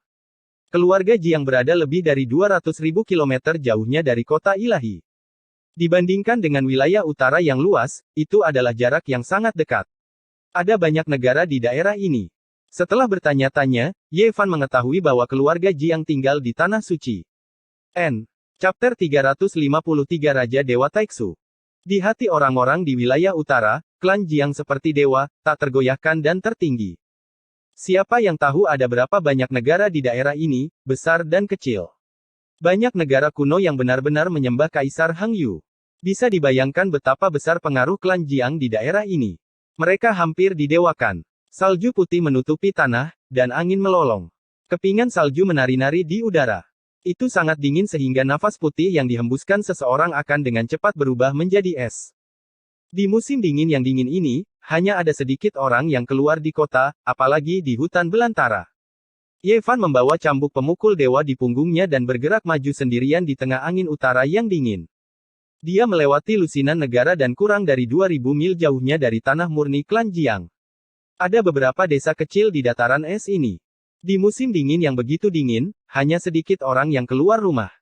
Keluarga Jiang berada lebih dari 200.000 kilometer jauhnya dari kota ilahi. Dibandingkan dengan wilayah utara yang luas, itu adalah jarak yang sangat dekat. Ada banyak negara di daerah ini. Setelah bertanya-tanya, Ye Fan mengetahui bahwa keluarga Jiang tinggal di Tanah Suci. Chapter 353 Raja Dewa Taiksu. Di hati orang-orang di wilayah utara, klan Jiang seperti dewa, tak tergoyahkan dan tertinggi. Siapa yang tahu ada berapa banyak negara di daerah ini, besar dan kecil. Banyak negara kuno yang benar-benar menyembah Kaisar Hang Yu. Bisa dibayangkan betapa besar pengaruh klan Jiang di daerah ini. Mereka hampir didewakan. Salju putih menutupi tanah, dan angin melolong. Kepingan salju menari-nari di udara. Itu sangat dingin sehingga nafas putih yang dihembuskan seseorang akan dengan cepat berubah menjadi es. Di musim dingin yang dingin ini, hanya ada sedikit orang yang keluar di kota, apalagi di hutan belantara. Ye Fan membawa cambuk pemukul dewa di punggungnya dan bergerak maju sendirian di tengah angin utara yang dingin. Dia melewati lusinan negara dan kurang dari 2000 mil jauhnya dari tanah murni klan Jiang. Ada beberapa desa kecil di dataran es ini. Di musim dingin yang begitu dingin, hanya sedikit orang yang keluar rumah.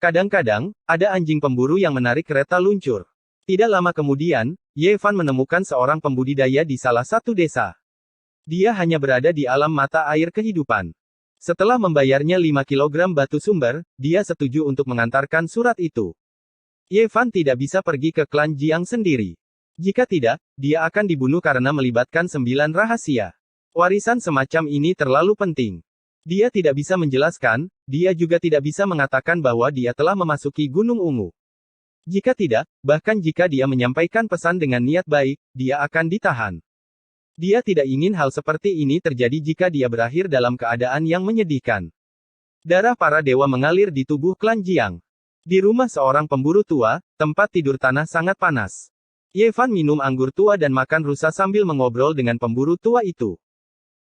Kadang-kadang, ada anjing pemburu yang menarik kereta luncur. Tidak lama kemudian, Ye Fan menemukan seorang pembudidaya di salah satu desa. Dia hanya berada di alam mata air kehidupan. Setelah membayarnya 5 kilogram batu sumber, dia setuju untuk mengantarkan surat itu. Ye Fan tidak bisa pergi ke klan Jiang sendiri. Jika tidak, dia akan dibunuh karena melibatkan 9 rahasia. Warisan semacam ini terlalu penting. Dia tidak bisa menjelaskan, dia juga tidak bisa mengatakan bahwa dia telah memasuki Gunung Ungu. Jika tidak, bahkan jika dia menyampaikan pesan dengan niat baik, dia akan ditahan. Dia tidak ingin hal seperti ini terjadi jika dia berakhir dalam keadaan yang menyedihkan. Darah para dewa mengalir di tubuh klan Jiang. Di rumah seorang pemburu tua, tempat tidur tanah sangat panas. Ye Fan minum anggur tua dan makan rusa sambil mengobrol dengan pemburu tua itu.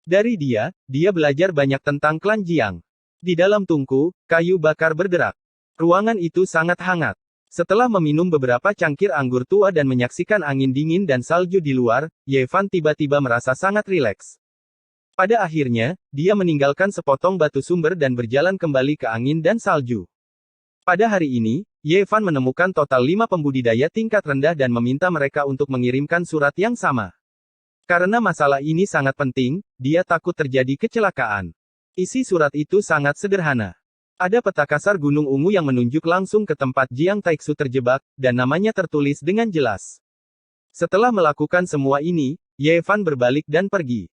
Dari dia belajar banyak tentang klan Jiang. Di dalam tungku, kayu bakar berderak. Ruangan itu sangat hangat. Setelah meminum beberapa cangkir anggur tua dan menyaksikan angin dingin dan salju di luar, Ye Fan tiba-tiba merasa sangat rileks. Pada akhirnya, dia meninggalkan sepotong batu sumber dan berjalan kembali ke angin dan salju. Pada hari ini, Ye Fan menemukan total 5 pembudidaya tingkat rendah dan meminta mereka untuk mengirimkan surat yang sama. Karena masalah ini sangat penting, dia takut terjadi kecelakaan. Isi surat itu sangat sederhana. Ada peta kasar Gunung Ungu yang menunjuk langsung ke tempat Jiang Taiksu terjebak, dan namanya tertulis dengan jelas. Setelah melakukan semua ini, Ye Fan berbalik dan pergi.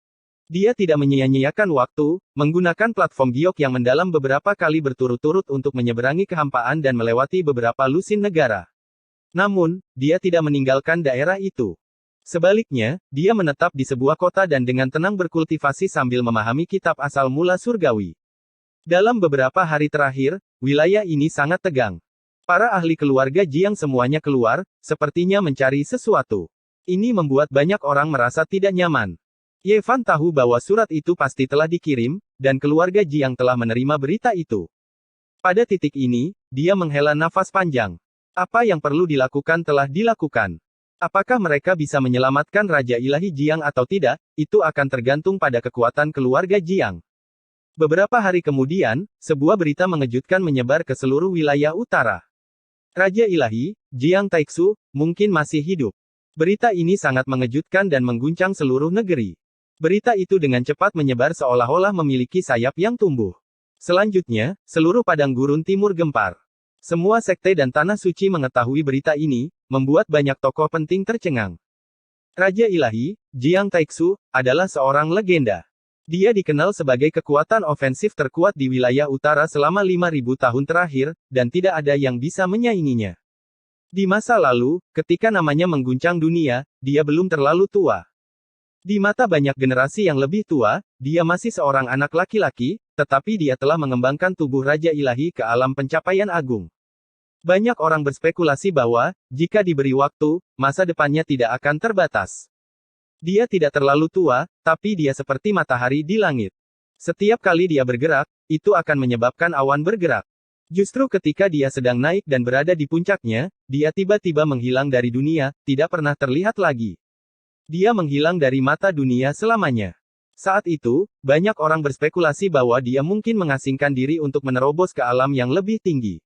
Dia tidak menyia-nyiakan waktu, menggunakan platform giok yang mendalam beberapa kali berturut-turut untuk menyeberangi kehampaan dan melewati beberapa lusin negara. Namun, dia tidak meninggalkan daerah itu. Sebaliknya, dia menetap di sebuah kota dan dengan tenang berkultivasi sambil memahami kitab asal mula surgawi. Dalam beberapa hari terakhir, wilayah ini sangat tegang. Para ahli keluarga Jiang semuanya keluar, sepertinya mencari sesuatu. Ini membuat banyak orang merasa tidak nyaman. Ye Fan tahu bahwa surat itu pasti telah dikirim, dan keluarga Jiang telah menerima berita itu. Pada titik ini, dia menghela nafas panjang. Apa yang perlu dilakukan telah dilakukan. Apakah mereka bisa menyelamatkan Raja Ilahi Jiang atau tidak, itu akan tergantung pada kekuatan keluarga Jiang. Beberapa hari kemudian, sebuah berita mengejutkan menyebar ke seluruh wilayah utara. Raja Ilahi, Jiang Taiksu, mungkin masih hidup. Berita ini sangat mengejutkan dan mengguncang seluruh negeri. Berita itu dengan cepat menyebar seolah-olah memiliki sayap yang tumbuh. Selanjutnya, seluruh padang gurun timur gempar. Semua sekte dan tanah suci mengetahui berita ini, membuat banyak tokoh penting tercengang. Raja Ilahi, Jiang Taiksu, adalah seorang legenda. Dia dikenal sebagai kekuatan ofensif terkuat di wilayah utara selama 5000 tahun terakhir, dan tidak ada yang bisa menyainginya. Di masa lalu, ketika namanya mengguncang dunia, dia belum terlalu tua. Di mata banyak generasi yang lebih tua, dia masih seorang anak laki-laki, tetapi dia telah mengembangkan tubuh Raja Ilahi ke alam pencapaian agung. Banyak orang berspekulasi bahwa, jika diberi waktu, masa depannya tidak akan terbatas. Dia tidak terlalu tua, tapi dia seperti matahari di langit. Setiap kali dia bergerak, itu akan menyebabkan awan bergerak. Justru ketika dia sedang naik dan berada di puncaknya, dia tiba-tiba menghilang dari dunia, tidak pernah terlihat lagi. Dia menghilang dari mata dunia selamanya. Saat itu, banyak orang berspekulasi bahwa dia mungkin mengasingkan diri untuk menerobos ke alam yang lebih tinggi.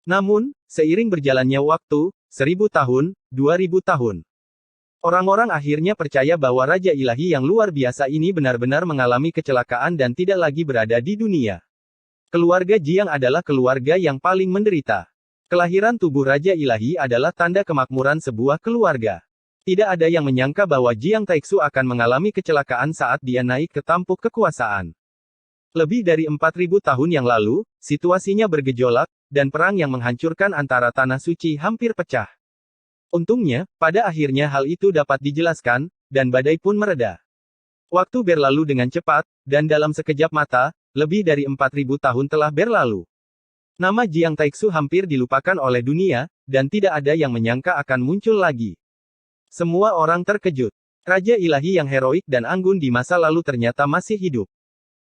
Namun, seiring berjalannya waktu, 1000 tahun, 2000 tahun, orang-orang akhirnya percaya bahwa Raja Ilahi yang luar biasa ini benar-benar mengalami kecelakaan dan tidak lagi berada di dunia. Keluarga Jiang adalah keluarga yang paling menderita. Kelahiran tubuh Raja Ilahi adalah tanda kemakmuran sebuah keluarga. Tidak ada yang menyangka bahwa Jiang Taixu akan mengalami kecelakaan saat dia naik ke tampuk kekuasaan. Lebih dari 4000 tahun yang lalu, situasinya bergejolak, dan perang yang menghancurkan antara tanah suci hampir pecah. Untungnya, pada akhirnya hal itu dapat dijelaskan, dan badai pun mereda. Waktu berlalu dengan cepat, dan dalam sekejap mata, lebih dari 4000 tahun telah berlalu. Nama Jiang Taixu hampir dilupakan oleh dunia, dan tidak ada yang menyangka akan muncul lagi. Semua orang terkejut. Raja Ilahi yang heroik dan anggun di masa lalu ternyata masih hidup.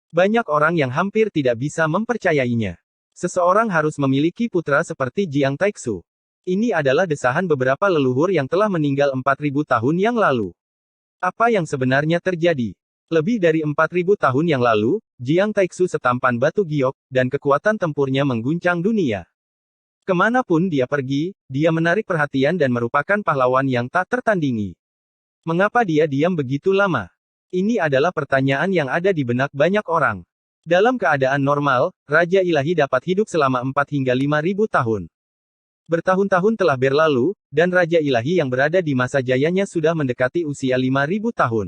Banyak orang yang hampir tidak bisa mempercayainya. Seseorang harus memiliki putra seperti Jiang Taixu. Ini adalah desahan beberapa leluhur yang telah meninggal 4000 tahun yang lalu. Apa yang sebenarnya terjadi? Lebih dari 4000 tahun yang lalu, Jiang Taixu setampan batu giok, dan kekuatan tempurnya mengguncang dunia. Kemanapun dia pergi, dia menarik perhatian dan merupakan pahlawan yang tak tertandingi. Mengapa dia diam begitu lama? Ini adalah pertanyaan yang ada di benak banyak orang. Dalam keadaan normal, Raja Ilahi dapat hidup selama 4 hingga 5000 tahun. Bertahun-tahun telah berlalu, dan Raja Ilahi yang berada di masa jayanya sudah mendekati usia 5000 tahun.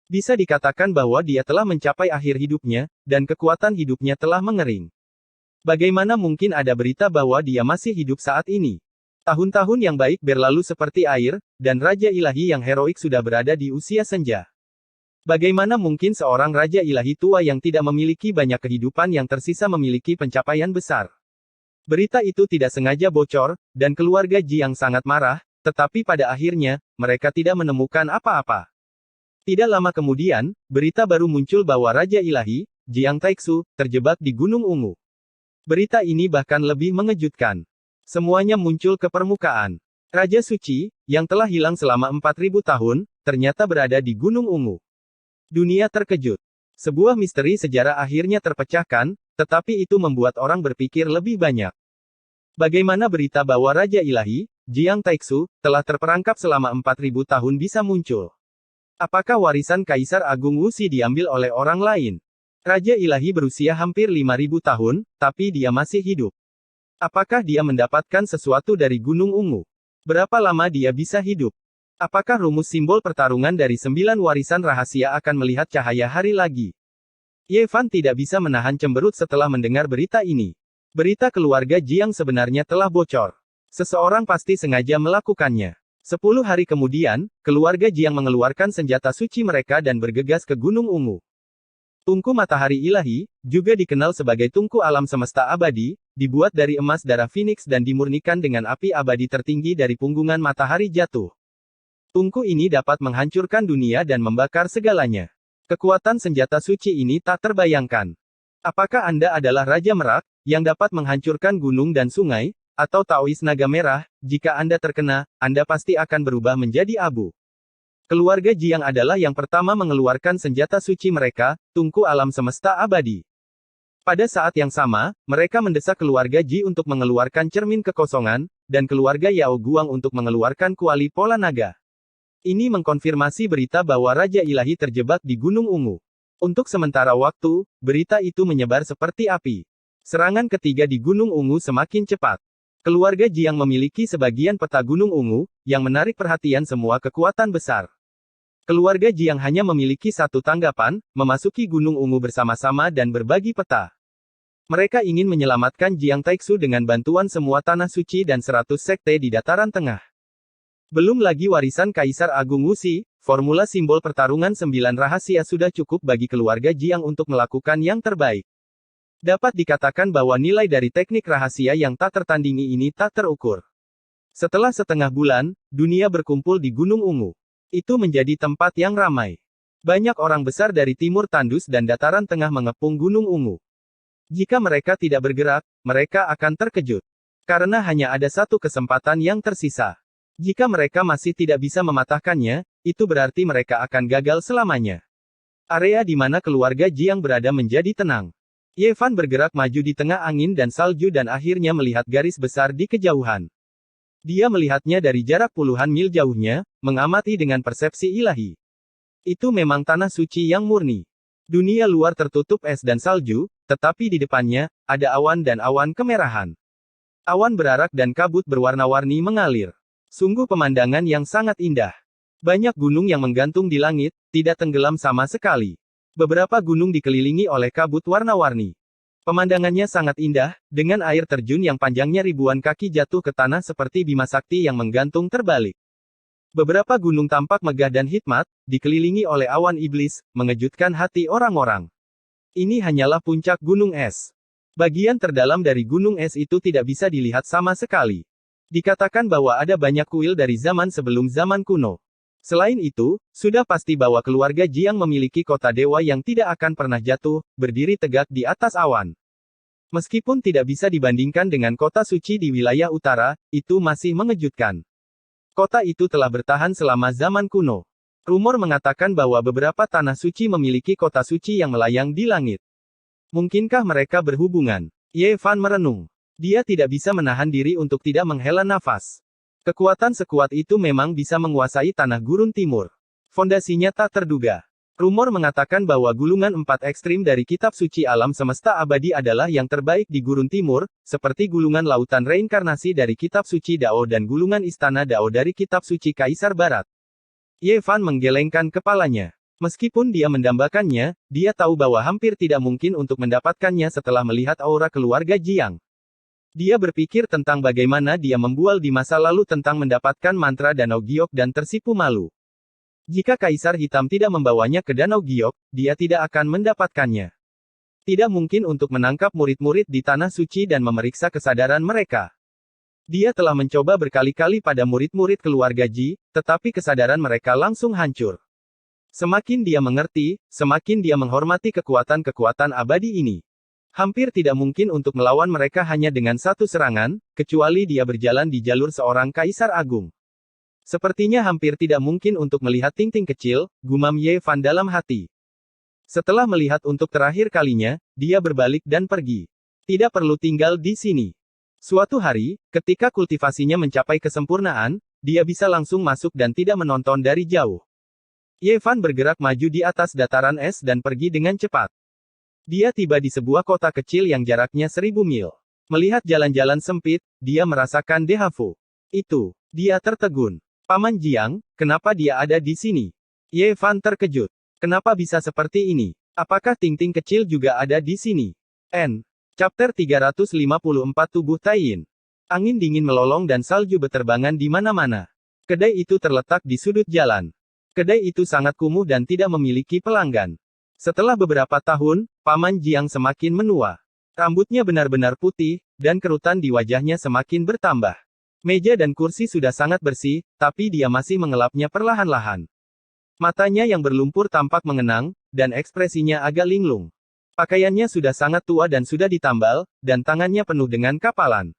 Bisa dikatakan bahwa dia telah mencapai akhir hidupnya, dan kekuatan hidupnya telah mengering. Bagaimana mungkin ada berita bahwa dia masih hidup saat ini? Tahun-tahun yang baik berlalu seperti air, dan Raja Ilahi yang heroik sudah berada di usia senja. Bagaimana mungkin seorang Raja Ilahi tua yang tidak memiliki banyak kehidupan yang tersisa memiliki pencapaian besar? Berita itu tidak sengaja bocor, dan keluarga Jiang sangat marah, tetapi pada akhirnya, mereka tidak menemukan apa-apa. Tidak lama kemudian, berita baru muncul bahwa Raja Ilahi, Jiang Taixu, terjebak di Gunung Ungu. Berita ini bahkan lebih mengejutkan. Semuanya muncul ke permukaan. Raja Suci, yang telah hilang selama 4000 tahun, ternyata berada di Gunung Ungu. Dunia terkejut. Sebuah misteri sejarah akhirnya terpecahkan, tetapi itu membuat orang berpikir lebih banyak. Bagaimana berita bahwa Raja Ilahi, Jiang Taixu, telah terperangkap selama 4000 tahun bisa muncul? Apakah warisan Kaisar Agung Wuxi diambil oleh orang lain? Raja Ilahi berusia hampir 5000 tahun, tapi dia masih hidup. Apakah dia mendapatkan sesuatu dari Gunung Ungu? Berapa lama dia bisa hidup? Apakah rumus simbol pertarungan dari 9 warisan rahasia akan melihat cahaya hari lagi? Ye Fan tidak bisa menahan cemberut setelah mendengar berita ini. Berita keluarga Jiang sebenarnya telah bocor. Seseorang pasti sengaja melakukannya. 10 hari kemudian, keluarga Jiang mengeluarkan senjata suci mereka dan bergegas ke Gunung Ungu. Tungku Matahari Ilahi, juga dikenal sebagai tungku alam semesta abadi, dibuat dari emas darah Phoenix dan dimurnikan dengan api abadi tertinggi dari punggungan matahari jatuh. Tungku ini dapat menghancurkan dunia dan membakar segalanya. Kekuatan senjata suci ini tak terbayangkan. Apakah Anda adalah Raja Merak, yang dapat menghancurkan gunung dan sungai? Atau Taois Naga Merah, jika Anda terkena, Anda pasti akan berubah menjadi abu. Keluarga Jiang adalah yang pertama mengeluarkan senjata suci mereka, tungku alam semesta abadi. Pada saat yang sama, mereka mendesak keluarga Ji untuk mengeluarkan cermin kekosongan, dan keluarga Yao Guang untuk mengeluarkan kuali pola naga. Ini mengkonfirmasi berita bahwa Raja Ilahi terjebak di Gunung Ungu. Untuk sementara waktu, berita itu menyebar seperti api. Serangan ketiga di Gunung Ungu semakin cepat. Keluarga Jiang memiliki sebagian peta Gunung Ungu, yang menarik perhatian semua kekuatan besar. Keluarga Jiang hanya memiliki satu tanggapan, memasuki Gunung Ungu bersama-sama dan berbagi peta. Mereka ingin menyelamatkan Jiang Taixu dengan bantuan semua tanah suci dan 100 sekte di dataran tengah. Belum lagi warisan Kaisar Agung Wuxi, formula simbol pertarungan 9 rahasia sudah cukup bagi keluarga Jiang untuk melakukan yang terbaik. Dapat dikatakan bahwa nilai dari teknik rahasia yang tak tertandingi ini tak terukur. Setelah setengah bulan, dunia berkumpul di Gunung Ungu. Itu menjadi tempat yang ramai. Banyak orang besar dari Timur Tandus dan Dataran Tengah mengepung Gunung Ungu. Jika mereka tidak bergerak, mereka akan terkejut. Karena hanya ada satu kesempatan yang tersisa. Jika mereka masih tidak bisa mematahkannya, itu berarti mereka akan gagal selamanya. Area di mana keluarga Jiang berada menjadi tenang. Ye Fan bergerak maju di tengah angin dan salju dan akhirnya melihat garis besar di kejauhan. Dia melihatnya dari jarak puluhan mil jauhnya, mengamati dengan persepsi ilahi. Itu memang tanah suci yang murni. Dunia luar tertutup es dan salju, tetapi di depannya, ada awan dan awan kemerahan. Awan berarak dan kabut berwarna-warni mengalir. Sungguh pemandangan yang sangat indah. Banyak gunung yang menggantung di langit, tidak tenggelam sama sekali. Beberapa gunung dikelilingi oleh kabut warna-warni. Pemandangannya sangat indah, dengan air terjun yang panjangnya ribuan kaki jatuh ke tanah seperti Bima Sakti yang menggantung terbalik. Beberapa gunung tampak megah dan hikmat, dikelilingi oleh awan iblis, mengejutkan hati orang-orang. Ini hanyalah puncak gunung es. Bagian terdalam dari gunung es itu tidak bisa dilihat sama sekali. Dikatakan bahwa ada banyak kuil dari zaman sebelum zaman kuno. Selain itu, sudah pasti bahwa keluarga Jiang memiliki kota dewa yang tidak akan pernah jatuh, berdiri tegak di atas awan. Meskipun tidak bisa dibandingkan dengan kota suci di wilayah utara, itu masih mengejutkan. Kota itu telah bertahan selama zaman kuno. Rumor mengatakan bahwa beberapa tanah suci memiliki kota suci yang melayang di langit. Mungkinkah mereka berhubungan? Ye Fan merenung. Dia tidak bisa menahan diri untuk tidak menghela nafas. Kekuatan sekuat itu memang bisa menguasai tanah gurun timur. Fondasinya tak terduga. Rumor mengatakan bahwa gulungan 4 ekstrim dari kitab suci alam semesta abadi adalah yang terbaik di gurun timur, seperti gulungan lautan reinkarnasi dari kitab suci Dao dan gulungan istana Dao dari kitab suci Kaisar Barat. Ye Fan menggelengkan kepalanya. Meskipun dia mendambakannya, dia tahu bahwa hampir tidak mungkin untuk mendapatkannya setelah melihat aura keluarga Jiang. Dia berpikir tentang bagaimana dia membual di masa lalu tentang mendapatkan mantra Danau Giok dan tersipu malu. Jika Kaisar Hitam tidak membawanya ke Danau Giok, dia tidak akan mendapatkannya. Tidak mungkin untuk menangkap murid-murid di Tanah Suci dan memeriksa kesadaran mereka. Dia telah mencoba berkali-kali pada murid-murid keluarga Ji, tetapi kesadaran mereka langsung hancur. Semakin dia mengerti, semakin dia menghormati kekuatan-kekuatan abadi ini. Hampir tidak mungkin untuk melawan mereka hanya dengan satu serangan, kecuali dia berjalan di jalur seorang kaisar agung. Sepertinya hampir tidak mungkin untuk melihat Ting-Ting kecil, gumam Ye Fan dalam hati. Setelah melihat untuk terakhir kalinya, dia berbalik dan pergi. Tidak perlu tinggal di sini. Suatu hari, ketika kultivasinya mencapai kesempurnaan, dia bisa langsung masuk dan tidak menonton dari jauh. Ye Fan bergerak maju di atas dataran es dan pergi dengan cepat. Dia tiba di sebuah kota kecil yang jaraknya 1000 mil. Melihat jalan-jalan sempit, dia merasakan dejavu. Itu, dia tertegun. Paman Jiang, kenapa dia ada di sini? Ye Fan terkejut. Kenapa bisa seperti ini? Apakah Ting-Ting kecil juga ada di sini? Chapter 354 Tubuh Taiyin. Angin dingin melolong dan salju beterbangan di mana-mana. Kedai itu terletak di sudut jalan. Kedai itu sangat kumuh dan tidak memiliki pelanggan. Setelah beberapa tahun, Paman Jiang semakin menua. Rambutnya benar-benar putih, dan kerutan di wajahnya semakin bertambah. Meja dan kursi sudah sangat bersih, tapi dia masih mengelapnya perlahan-lahan. Matanya yang berlumpur tampak mengenang, dan ekspresinya agak linglung. Pakaiannya sudah sangat tua dan sudah ditambal, dan tangannya penuh dengan kapalan.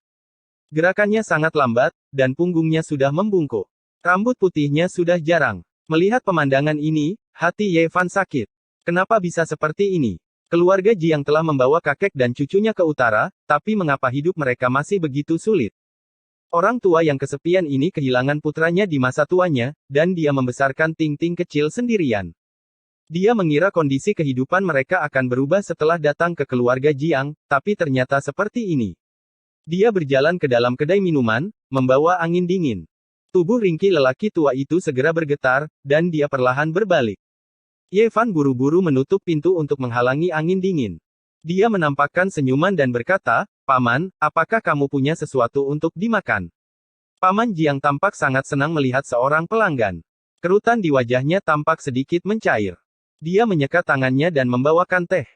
Gerakannya sangat lambat, dan punggungnya sudah membungkuk. Rambut putihnya sudah jarang. Melihat pemandangan ini, hati Ye Fan sakit. Kenapa bisa seperti ini? Keluarga Jiang telah membawa kakek dan cucunya ke utara, tapi mengapa hidup mereka masih begitu sulit? Orang tua yang kesepian ini kehilangan putranya di masa tuanya, dan dia membesarkan Ting-Ting kecil sendirian. Dia mengira kondisi kehidupan mereka akan berubah setelah datang ke keluarga Jiang, tapi ternyata seperti ini. Dia berjalan ke dalam kedai minuman, membawa angin dingin. Tubuh ringkih lelaki tua itu segera bergetar, dan dia perlahan berbalik. Ye Fan buru-buru menutup pintu untuk menghalangi angin dingin. Dia menampakkan senyuman dan berkata, "Paman, apakah kamu punya sesuatu untuk dimakan?" Paman Jiang tampak sangat senang melihat seorang pelanggan. Kerutan di wajahnya tampak sedikit mencair. Dia menyekat tangannya dan membawakan teh.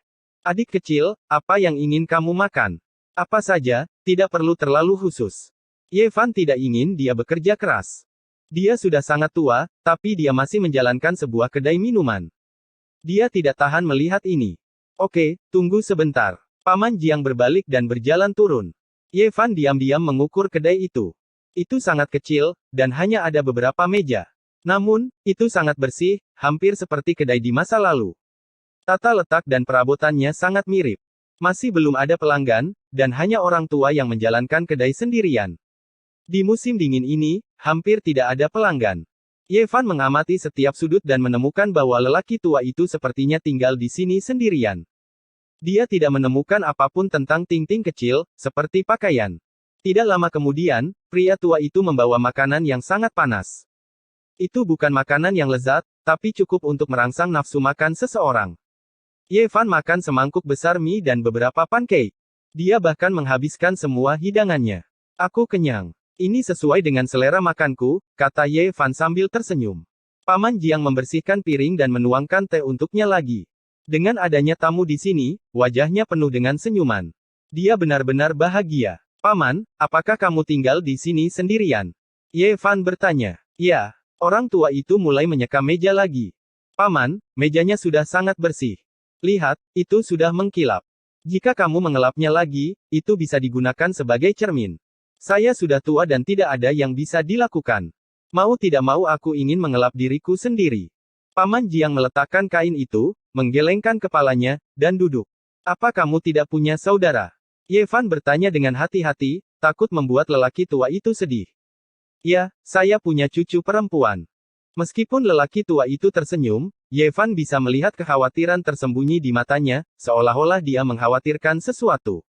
"Adik kecil, apa yang ingin kamu makan?" "Apa saja, tidak perlu terlalu khusus." Ye Fan tidak ingin dia bekerja keras. Dia sudah sangat tua, tapi dia masih menjalankan sebuah kedai minuman. Dia tidak tahan melihat ini. "Oke, tunggu sebentar." Paman Jiang berbalik dan berjalan turun. Ye Fan diam-diam mengukur kedai itu. Itu sangat kecil, dan hanya ada beberapa meja. Namun, itu sangat bersih, hampir seperti kedai di masa lalu. Tata letak dan perabotannya sangat mirip. Masih belum ada pelanggan, dan hanya orang tua yang menjalankan kedai sendirian. Di musim dingin ini, hampir tidak ada pelanggan. Ye Fan mengamati setiap sudut dan menemukan bahwa lelaki tua itu sepertinya tinggal di sini sendirian. Dia tidak menemukan apapun tentang Ting-Ting kecil, seperti pakaian. Tidak lama kemudian, pria tua itu membawa makanan yang sangat panas. Itu bukan makanan yang lezat, tapi cukup untuk merangsang nafsu makan seseorang. Ye Fan makan semangkuk besar mie dan beberapa pancake. Dia bahkan menghabiskan semua hidangannya. Aku kenyang. Ini sesuai dengan selera makanku, kata Ye Fan sambil tersenyum. Paman Jiang membersihkan piring dan menuangkan teh untuknya lagi. Dengan adanya tamu di sini, wajahnya penuh dengan senyuman. Dia benar-benar bahagia. Paman, apakah kamu tinggal di sini sendirian? Ye Fan bertanya. Ya, orang tua itu mulai menyeka meja lagi. Paman, mejanya sudah sangat bersih. Lihat, itu sudah mengkilap. Jika kamu mengelapnya lagi, itu bisa digunakan sebagai cermin. Saya sudah tua dan tidak ada yang bisa dilakukan. Mau tidak mau aku ingin mengelap diriku sendiri. Paman Jiang meletakkan kain itu, menggelengkan kepalanya, dan duduk. Apa kamu tidak punya saudara? Ye Fan bertanya dengan hati-hati, takut membuat lelaki tua itu sedih. Ya, saya punya cucu perempuan. Meskipun lelaki tua itu tersenyum, Ye Fan bisa melihat kekhawatiran tersembunyi di matanya, seolah-olah dia mengkhawatirkan sesuatu.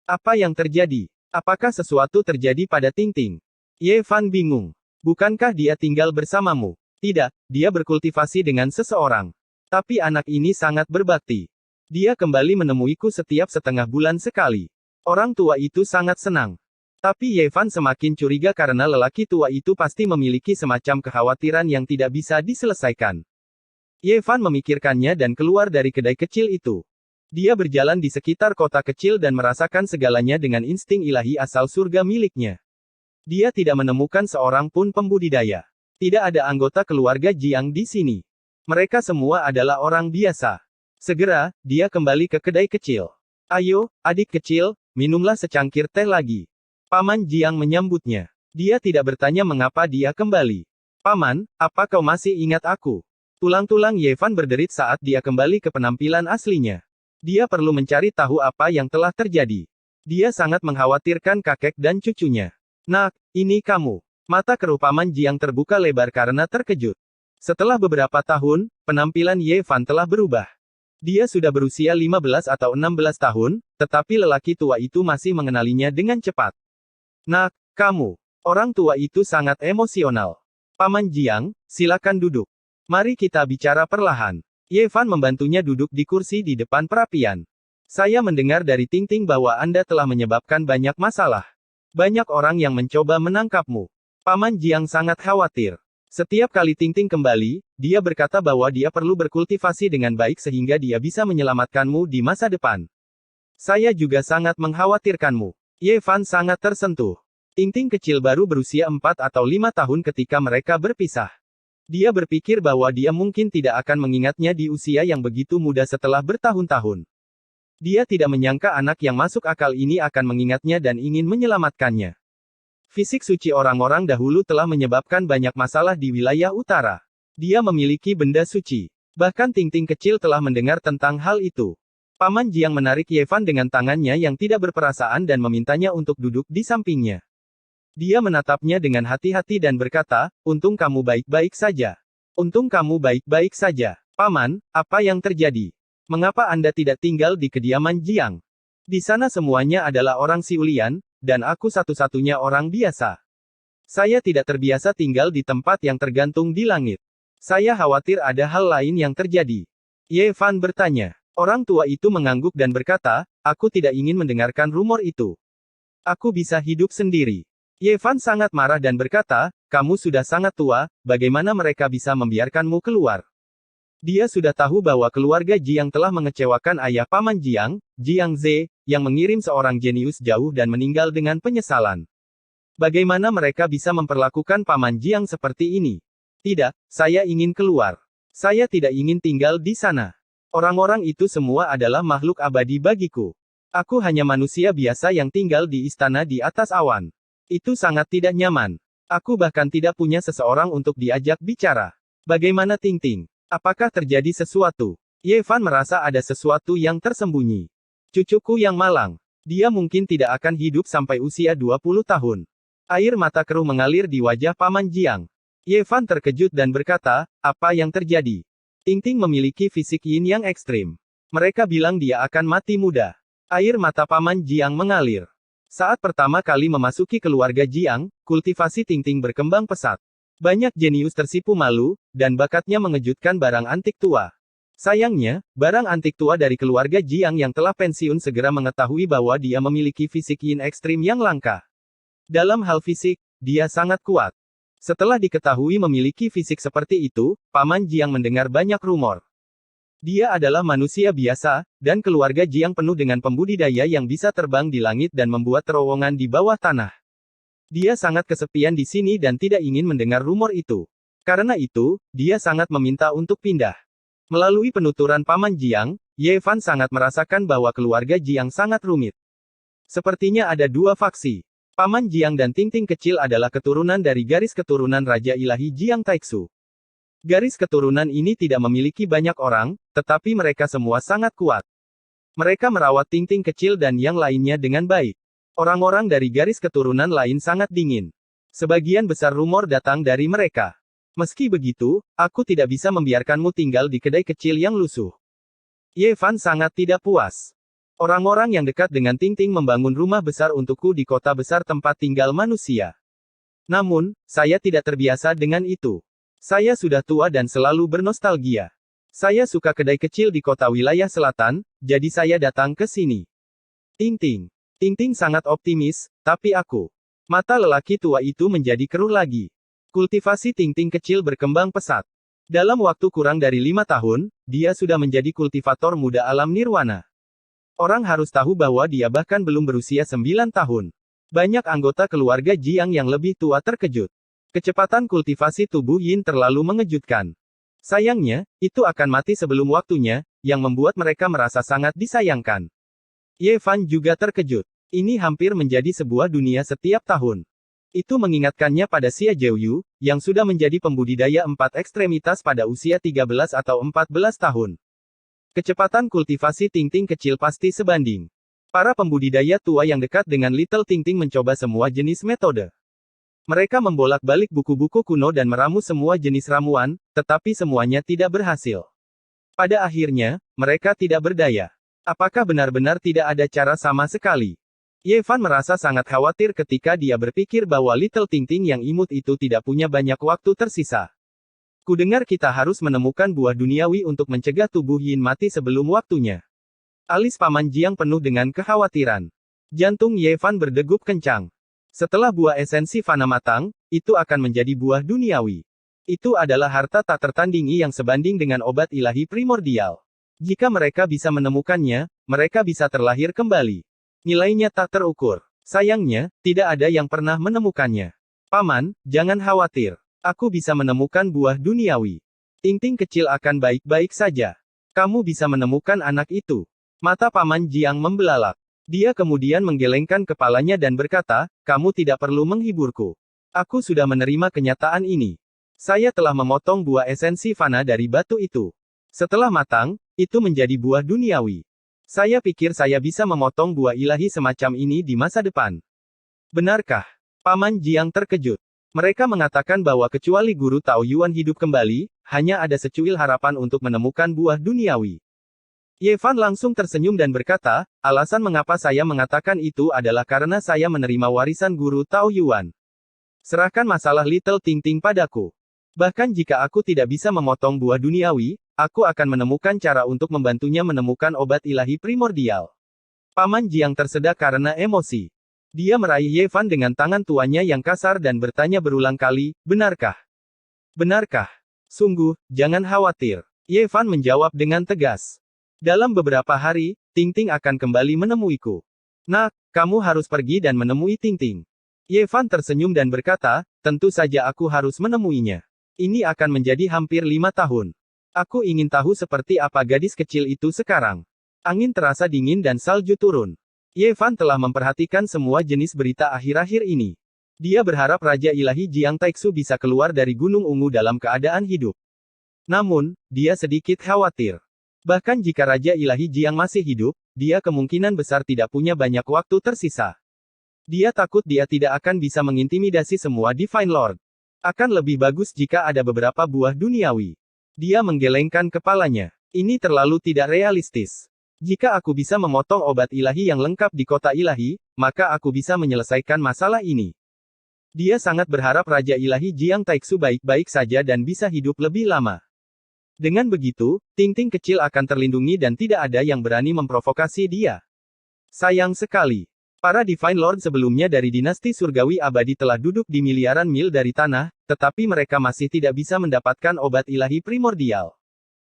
Apa yang terjadi? Apakah sesuatu terjadi pada Ting-Ting? Ye Fan bingung. Bukankah dia tinggal bersamamu? Tidak, dia berkultivasi dengan seseorang. Tapi anak ini sangat berbakti. Dia kembali menemuiku setiap setengah bulan sekali. Orang tua itu sangat senang. Tapi Ye Fan semakin curiga karena lelaki tua itu pasti memiliki semacam kekhawatiran yang tidak bisa diselesaikan. Ye Fan memikirkannya dan keluar dari kedai kecil itu. Dia berjalan di sekitar kota kecil dan merasakan segalanya dengan insting ilahi asal surga miliknya. Dia tidak menemukan seorang pun pembudidaya. Tidak ada anggota keluarga Jiang di sini. Mereka semua adalah orang biasa. Segera, dia kembali ke kedai kecil. Ayo, adik kecil, minumlah secangkir teh lagi. Paman Jiang menyambutnya. Dia tidak bertanya mengapa dia kembali. Paman, apa kau masih ingat aku? Tulang-tulang Ye Fan berderit saat dia kembali ke penampilan aslinya. Dia perlu mencari tahu apa yang telah terjadi. Dia sangat mengkhawatirkan kakek dan cucunya. Nak, ini kamu. Mata keruh Paman Jiang terbuka lebar karena terkejut. Setelah beberapa tahun, penampilan Ye Fan telah berubah. Dia sudah berusia 15 atau 16 tahun, tetapi lelaki tua itu masih mengenalinya dengan cepat. Nak, kamu. Orang tua itu sangat emosional. Paman Jiang, silakan duduk. Mari kita bicara perlahan. Ye Fan membantunya duduk di kursi di depan perapian. Saya mendengar dari Ting-Ting bahwa Anda telah menyebabkan banyak masalah. Banyak orang yang mencoba menangkapmu. Paman Jiang sangat khawatir. Setiap kali Ting-Ting kembali, dia berkata bahwa dia perlu berkultivasi dengan baik sehingga dia bisa menyelamatkanmu di masa depan. Saya juga sangat mengkhawatirkanmu. Ye Fan sangat tersentuh. Ting-Ting kecil baru berusia 4 atau 5 tahun ketika mereka berpisah. Dia berpikir bahwa dia mungkin tidak akan mengingatnya di usia yang begitu muda setelah bertahun-tahun. Dia tidak menyangka anak yang masuk akal ini akan mengingatnya dan ingin menyelamatkannya. Fisik suci orang-orang dahulu telah menyebabkan banyak masalah di wilayah utara. Dia memiliki benda suci. Bahkan Ting-Ting kecil telah mendengar tentang hal itu. Paman Jiang menarik Ye Fan dengan tangannya yang tidak berperasaan dan memintanya untuk duduk di sampingnya. Dia menatapnya dengan hati-hati dan berkata, untung kamu baik-baik saja. Untung kamu baik-baik saja. Paman, apa yang terjadi? Mengapa Anda tidak tinggal di kediaman Jiang? Di sana semuanya adalah orang Siulian, dan aku satu-satunya orang biasa. Saya tidak terbiasa tinggal di tempat yang tergantung di langit. Saya khawatir ada hal lain yang terjadi. Ye Fan bertanya. Orang tua itu mengangguk dan berkata, aku tidak ingin mendengarkan rumor itu. Aku bisa hidup sendiri. Ye Fan sangat marah dan berkata, kamu sudah sangat tua, bagaimana mereka bisa membiarkanmu keluar? Dia sudah tahu bahwa keluarga Jiang telah mengecewakan ayah Paman Jiang, Jiang Ze, yang mengirim seorang jenius jauh dan meninggal dengan penyesalan. Bagaimana mereka bisa memperlakukan Paman Jiang seperti ini? Tidak, saya ingin keluar. Saya tidak ingin tinggal di sana. Orang-orang itu semua adalah makhluk abadi bagiku. Aku hanya manusia biasa yang tinggal di istana di atas awan. Itu sangat tidak nyaman. Aku bahkan tidak punya seseorang untuk diajak bicara. Bagaimana Ting-Ting? Apakah terjadi sesuatu? Ye Fan merasa ada sesuatu yang tersembunyi. Cucuku yang malang. Dia mungkin tidak akan hidup sampai usia 20 tahun. Air mata keruh mengalir di wajah Paman Jiang. Ye Fan terkejut dan berkata, apa yang terjadi? Tingting memiliki fisik yin yang ekstrim. Mereka bilang dia akan mati muda. Air mata Paman Jiang mengalir. Saat pertama kali memasuki keluarga Jiang, kultivasi Tingting berkembang pesat. Banyak jenius tersipu malu, dan bakatnya mengejutkan barang antik tua. Sayangnya, barang antik tua dari keluarga Jiang yang telah pensiun segera mengetahui bahwa dia memiliki fisik yin ekstrim yang langka. Dalam hal fisik, dia sangat kuat. Setelah diketahui memiliki fisik seperti itu, Paman Jiang mendengar banyak rumor. Dia adalah manusia biasa, dan keluarga Jiang penuh dengan pembudidaya yang bisa terbang di langit dan membuat terowongan di bawah tanah. Dia sangat kesepian di sini dan tidak ingin mendengar rumor itu. Karena itu, dia sangat meminta untuk pindah. Melalui penuturan Paman Jiang, Ye Fan sangat merasakan bahwa keluarga Jiang sangat rumit. Sepertinya ada dua faksi. Paman Jiang dan Tingting kecil adalah keturunan dari garis keturunan Raja Ilahi Jiang Taixu. Garis keturunan ini tidak memiliki banyak orang, tetapi mereka semua sangat kuat. Mereka merawat Tingting kecil dan yang lainnya dengan baik. Orang-orang dari garis keturunan lain sangat dingin. Sebagian besar rumor datang dari mereka. Meski begitu, aku tidak bisa membiarkanmu tinggal di kedai kecil yang lusuh. Ye Fan sangat tidak puas. Orang-orang yang dekat dengan Tingting membangun rumah besar untukku di kota besar tempat tinggal manusia. Namun, saya tidak terbiasa dengan itu. Saya sudah tua dan selalu bernostalgia. Saya suka kedai kecil di kota wilayah selatan, jadi saya datang ke sini. Tingting. Tingting sangat optimis, tapi aku. Mata lelaki tua itu menjadi keruh lagi. Kultivasi Tingting kecil berkembang pesat. Dalam waktu kurang dari 5 tahun, dia sudah menjadi kultivator muda alam nirwana. Orang harus tahu bahwa dia bahkan belum berusia 9 tahun. Banyak anggota keluarga Jiang yang lebih tua terkejut. Kecepatan kultivasi tubuh Yin terlalu mengejutkan. Sayangnya, itu akan mati sebelum waktunya, yang membuat mereka merasa sangat disayangkan. Ye Fan juga terkejut. Ini hampir menjadi sebuah dunia setiap tahun. Itu mengingatkannya pada Xia Jiuyu, yang sudah menjadi pembudidaya 4 ekstremitas pada usia 13 atau 14 tahun. Kecepatan kultivasi Tingting kecil pasti sebanding. Para pembudidaya tua yang dekat dengan Little Tingting mencoba semua jenis metode. Mereka membolak-balik buku-buku kuno dan meramu semua jenis ramuan, tetapi semuanya tidak berhasil. Pada akhirnya, mereka tidak berdaya. Apakah benar-benar tidak ada cara sama sekali? Ye Fan merasa sangat khawatir ketika dia berpikir bahwa Little Tingting yang imut itu tidak punya banyak waktu tersisa. Kudengar kita harus menemukan buah duniawi untuk mencegah tubuh Yin mati sebelum waktunya. Alis Paman Jiang penuh dengan kekhawatiran. Jantung Ye Fan berdegup kencang. Setelah buah esensi fana matang, itu akan menjadi buah duniawi. Itu adalah harta tak tertandingi yang sebanding dengan obat ilahi primordial. Jika mereka bisa menemukannya, mereka bisa terlahir kembali. Nilainya tak terukur. Sayangnya, tidak ada yang pernah menemukannya. Paman, jangan khawatir. Aku bisa menemukan buah duniawi. Tingting kecil akan baik-baik saja. Kamu bisa menemukan anak itu. Mata Paman Jiang membelalak. Dia kemudian menggelengkan kepalanya dan berkata, kamu tidak perlu menghiburku. Aku sudah menerima kenyataan ini. Saya telah memotong buah esensi fana dari batu itu. Setelah matang, itu menjadi buah duniawi. Saya pikir saya bisa memotong buah ilahi semacam ini di masa depan. Benarkah? Paman Jiang terkejut. Mereka mengatakan bahwa kecuali guru Tao Yuan hidup kembali, hanya ada secuil harapan untuk menemukan buah duniawi. Ye Fan langsung tersenyum dan berkata, alasan mengapa saya mengatakan itu adalah karena saya menerima warisan guru Tao Yuan. Serahkan masalah Little Tingting padaku. Bahkan jika aku tidak bisa memotong buah duniawi, aku akan menemukan cara untuk membantunya menemukan obat ilahi primordial. Paman Jiang tersedak karena emosi. Dia meraih Ye Fan dengan tangan tuanya yang kasar dan bertanya berulang kali, benarkah? Benarkah? Sungguh, jangan khawatir. Ye Fan menjawab dengan tegas. Dalam beberapa hari, Tingting akan kembali menemuiku. Nak, kamu harus pergi dan menemui Tingting. Ye Fan tersenyum dan berkata, tentu saja aku harus menemuinya. Ini akan menjadi hampir 5 tahun. Aku ingin tahu seperti apa gadis kecil itu sekarang. Angin terasa dingin dan salju turun. Ye Fan telah memperhatikan semua jenis berita akhir-akhir ini. Dia berharap Raja Ilahi Jiang Taixu bisa keluar dari Gunung Ungu dalam keadaan hidup. Namun, dia sedikit khawatir. Bahkan jika Raja Ilahi Jiang masih hidup, dia kemungkinan besar tidak punya banyak waktu tersisa. Dia takut dia tidak akan bisa mengintimidasi semua Divine Lord. Akan lebih bagus jika ada beberapa buah duniawi. Dia menggelengkan kepalanya. Ini terlalu tidak realistis. Jika aku bisa memotong obat ilahi yang lengkap di kota ilahi, maka aku bisa menyelesaikan masalah ini. Dia sangat berharap Raja Ilahi Jiang Taixu baik-baik saja dan bisa hidup lebih lama. Dengan begitu, Ting-Ting kecil akan terlindungi dan tidak ada yang berani memprovokasi dia. Sayang sekali. Para Divine Lord sebelumnya dari dinasti surgawi abadi telah duduk di miliaran mil dari tanah, tetapi mereka masih tidak bisa mendapatkan obat ilahi primordial.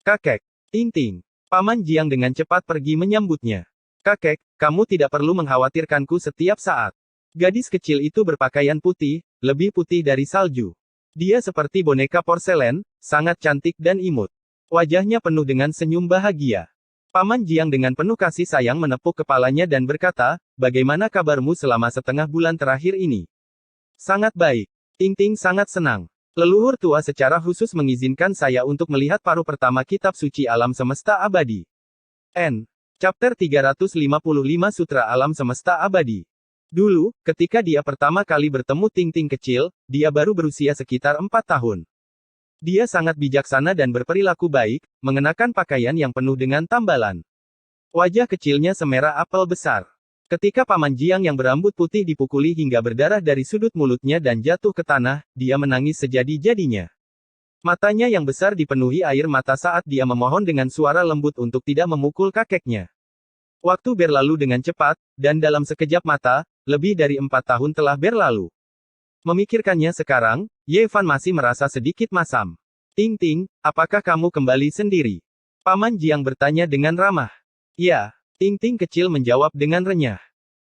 Kakek, Ting-Ting. Paman Jiang dengan cepat pergi menyambutnya. Kakek, kamu tidak perlu mengkhawatirkanku setiap saat. Gadis kecil itu berpakaian putih, lebih putih dari salju. Dia seperti boneka porselen, sangat cantik dan imut. Wajahnya penuh dengan senyum bahagia. Paman Jiang dengan penuh kasih sayang menepuk kepalanya dan berkata, bagaimana kabarmu selama setengah bulan terakhir ini? Sangat baik. Ting-Ting sangat senang. Leluhur tua secara khusus mengizinkan saya untuk melihat paruh pertama kitab suci alam semesta abadi. N. Chapter 355 Sutra Alam Semesta Abadi. Dulu, ketika dia pertama kali bertemu Ting-Ting kecil, dia baru berusia sekitar 4 tahun. Dia sangat bijaksana dan berperilaku baik, mengenakan pakaian yang penuh dengan tambalan. Wajah kecilnya semerah apel besar. Ketika Paman Jiang yang berambut putih dipukuli hingga berdarah dari sudut mulutnya dan jatuh ke tanah, dia menangis sejadi-jadinya. Matanya yang besar dipenuhi air mata saat dia memohon dengan suara lembut untuk tidak memukul kakeknya. Waktu berlalu dengan cepat, dan dalam sekejap mata, lebih dari 4 tahun telah berlalu. Memikirkannya sekarang, Ye Fan masih merasa sedikit masam. Ting-Ting, apakah kamu kembali sendiri? Paman Jiang bertanya dengan ramah. Ya, Ting-Ting kecil menjawab dengan renyah.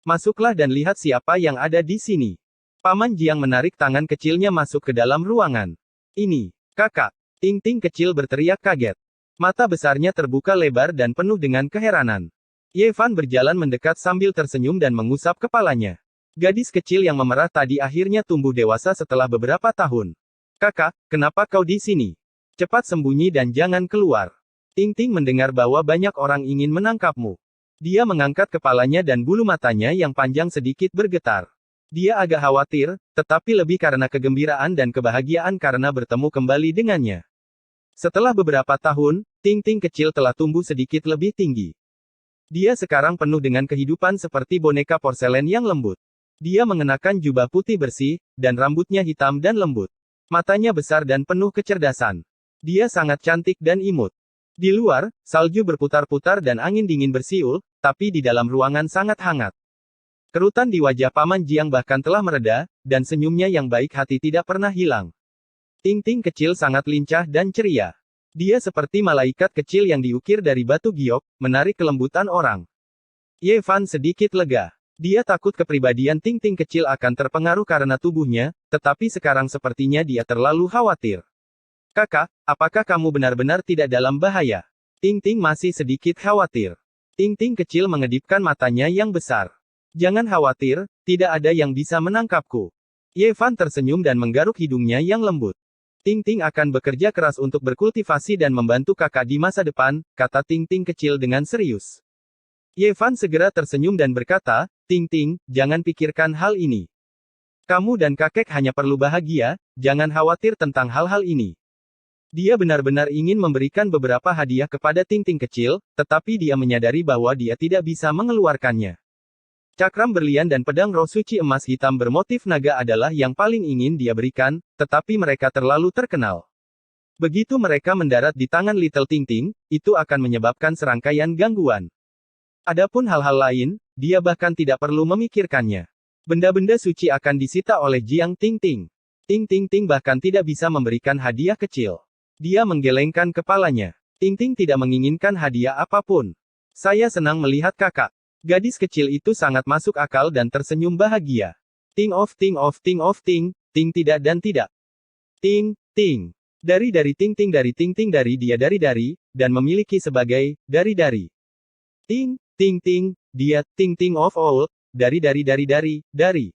Masuklah dan lihat siapa yang ada di sini. Paman Jiang menarik tangan kecilnya masuk ke dalam ruangan. Ini, kakak. Ting-Ting kecil berteriak kaget. Mata besarnya terbuka lebar dan penuh dengan keheranan. Ye Fan berjalan mendekat sambil tersenyum dan mengusap kepalanya. Gadis kecil yang memerah tadi akhirnya tumbuh dewasa setelah beberapa tahun. Kakak, kenapa kau di sini? Cepat sembunyi dan jangan keluar. Ting-Ting mendengar bahwa banyak orang ingin menangkapmu. Dia mengangkat kepalanya dan bulu matanya yang panjang sedikit bergetar. Dia agak khawatir, tetapi lebih karena kegembiraan dan kebahagiaan karena bertemu kembali dengannya. Setelah beberapa tahun, Ting-Ting kecil telah tumbuh sedikit lebih tinggi. Dia sekarang penuh dengan kehidupan seperti boneka porselen yang lembut. Dia mengenakan jubah putih bersih, dan rambutnya hitam dan lembut. Matanya besar dan penuh kecerdasan. Dia sangat cantik dan imut. Di luar, salju berputar-putar dan angin dingin bersiul, tapi di dalam ruangan sangat hangat. Kerutan di wajah Paman Jiang bahkan telah mereda, dan senyumnya yang baik hati tidak pernah hilang. Ting-Ting kecil sangat lincah dan ceria. Dia seperti malaikat kecil yang diukir dari batu giok, menarik kelembutan orang. Ye Fan sedikit lega. Dia takut kepribadian Ting-Ting kecil akan terpengaruh karena tubuhnya, tetapi sekarang sepertinya dia terlalu khawatir. Kakak, apakah kamu benar-benar tidak dalam bahaya? Ting-Ting masih sedikit khawatir. Ting-Ting kecil mengedipkan matanya yang besar. Jangan khawatir, tidak ada yang bisa menangkapku. Ye Fan tersenyum dan menggaruk hidungnya yang lembut. Ting-Ting akan bekerja keras untuk berkultivasi dan membantu kakak di masa depan, kata Ting-Ting kecil dengan serius. Ye Fan segera tersenyum dan berkata, Ting-Ting, jangan pikirkan hal ini. Kamu dan kakek hanya perlu bahagia, jangan khawatir tentang hal-hal ini. Dia benar-benar ingin memberikan beberapa hadiah kepada Ting-Ting kecil, tetapi dia menyadari bahwa dia tidak bisa mengeluarkannya. Cakram berlian dan pedang roh suci emas hitam bermotif naga adalah yang paling ingin dia berikan, tetapi mereka terlalu terkenal. Begitu mereka mendarat di tangan Little Ting-Ting, itu akan menyebabkan serangkaian gangguan. Adapun hal-hal lain, dia bahkan tidak perlu memikirkannya. Benda-benda suci akan disita oleh Jiang Ting-Ting. Ting-Ting bahkan tidak bisa memberikan hadiah kecil. Dia menggelengkan kepalanya. Ting-Ting tidak menginginkan hadiah apapun. Saya senang melihat kakak. Gadis kecil itu sangat masuk akal dan tersenyum bahagia. Ting of Ting of Ting of Ting, Ting tidak dan tidak. Ting, Ting. Dari Ting-Ting dari dia dari, dan memiliki sebagai, dari. Ting, Ting, dia, Ting of all, dari.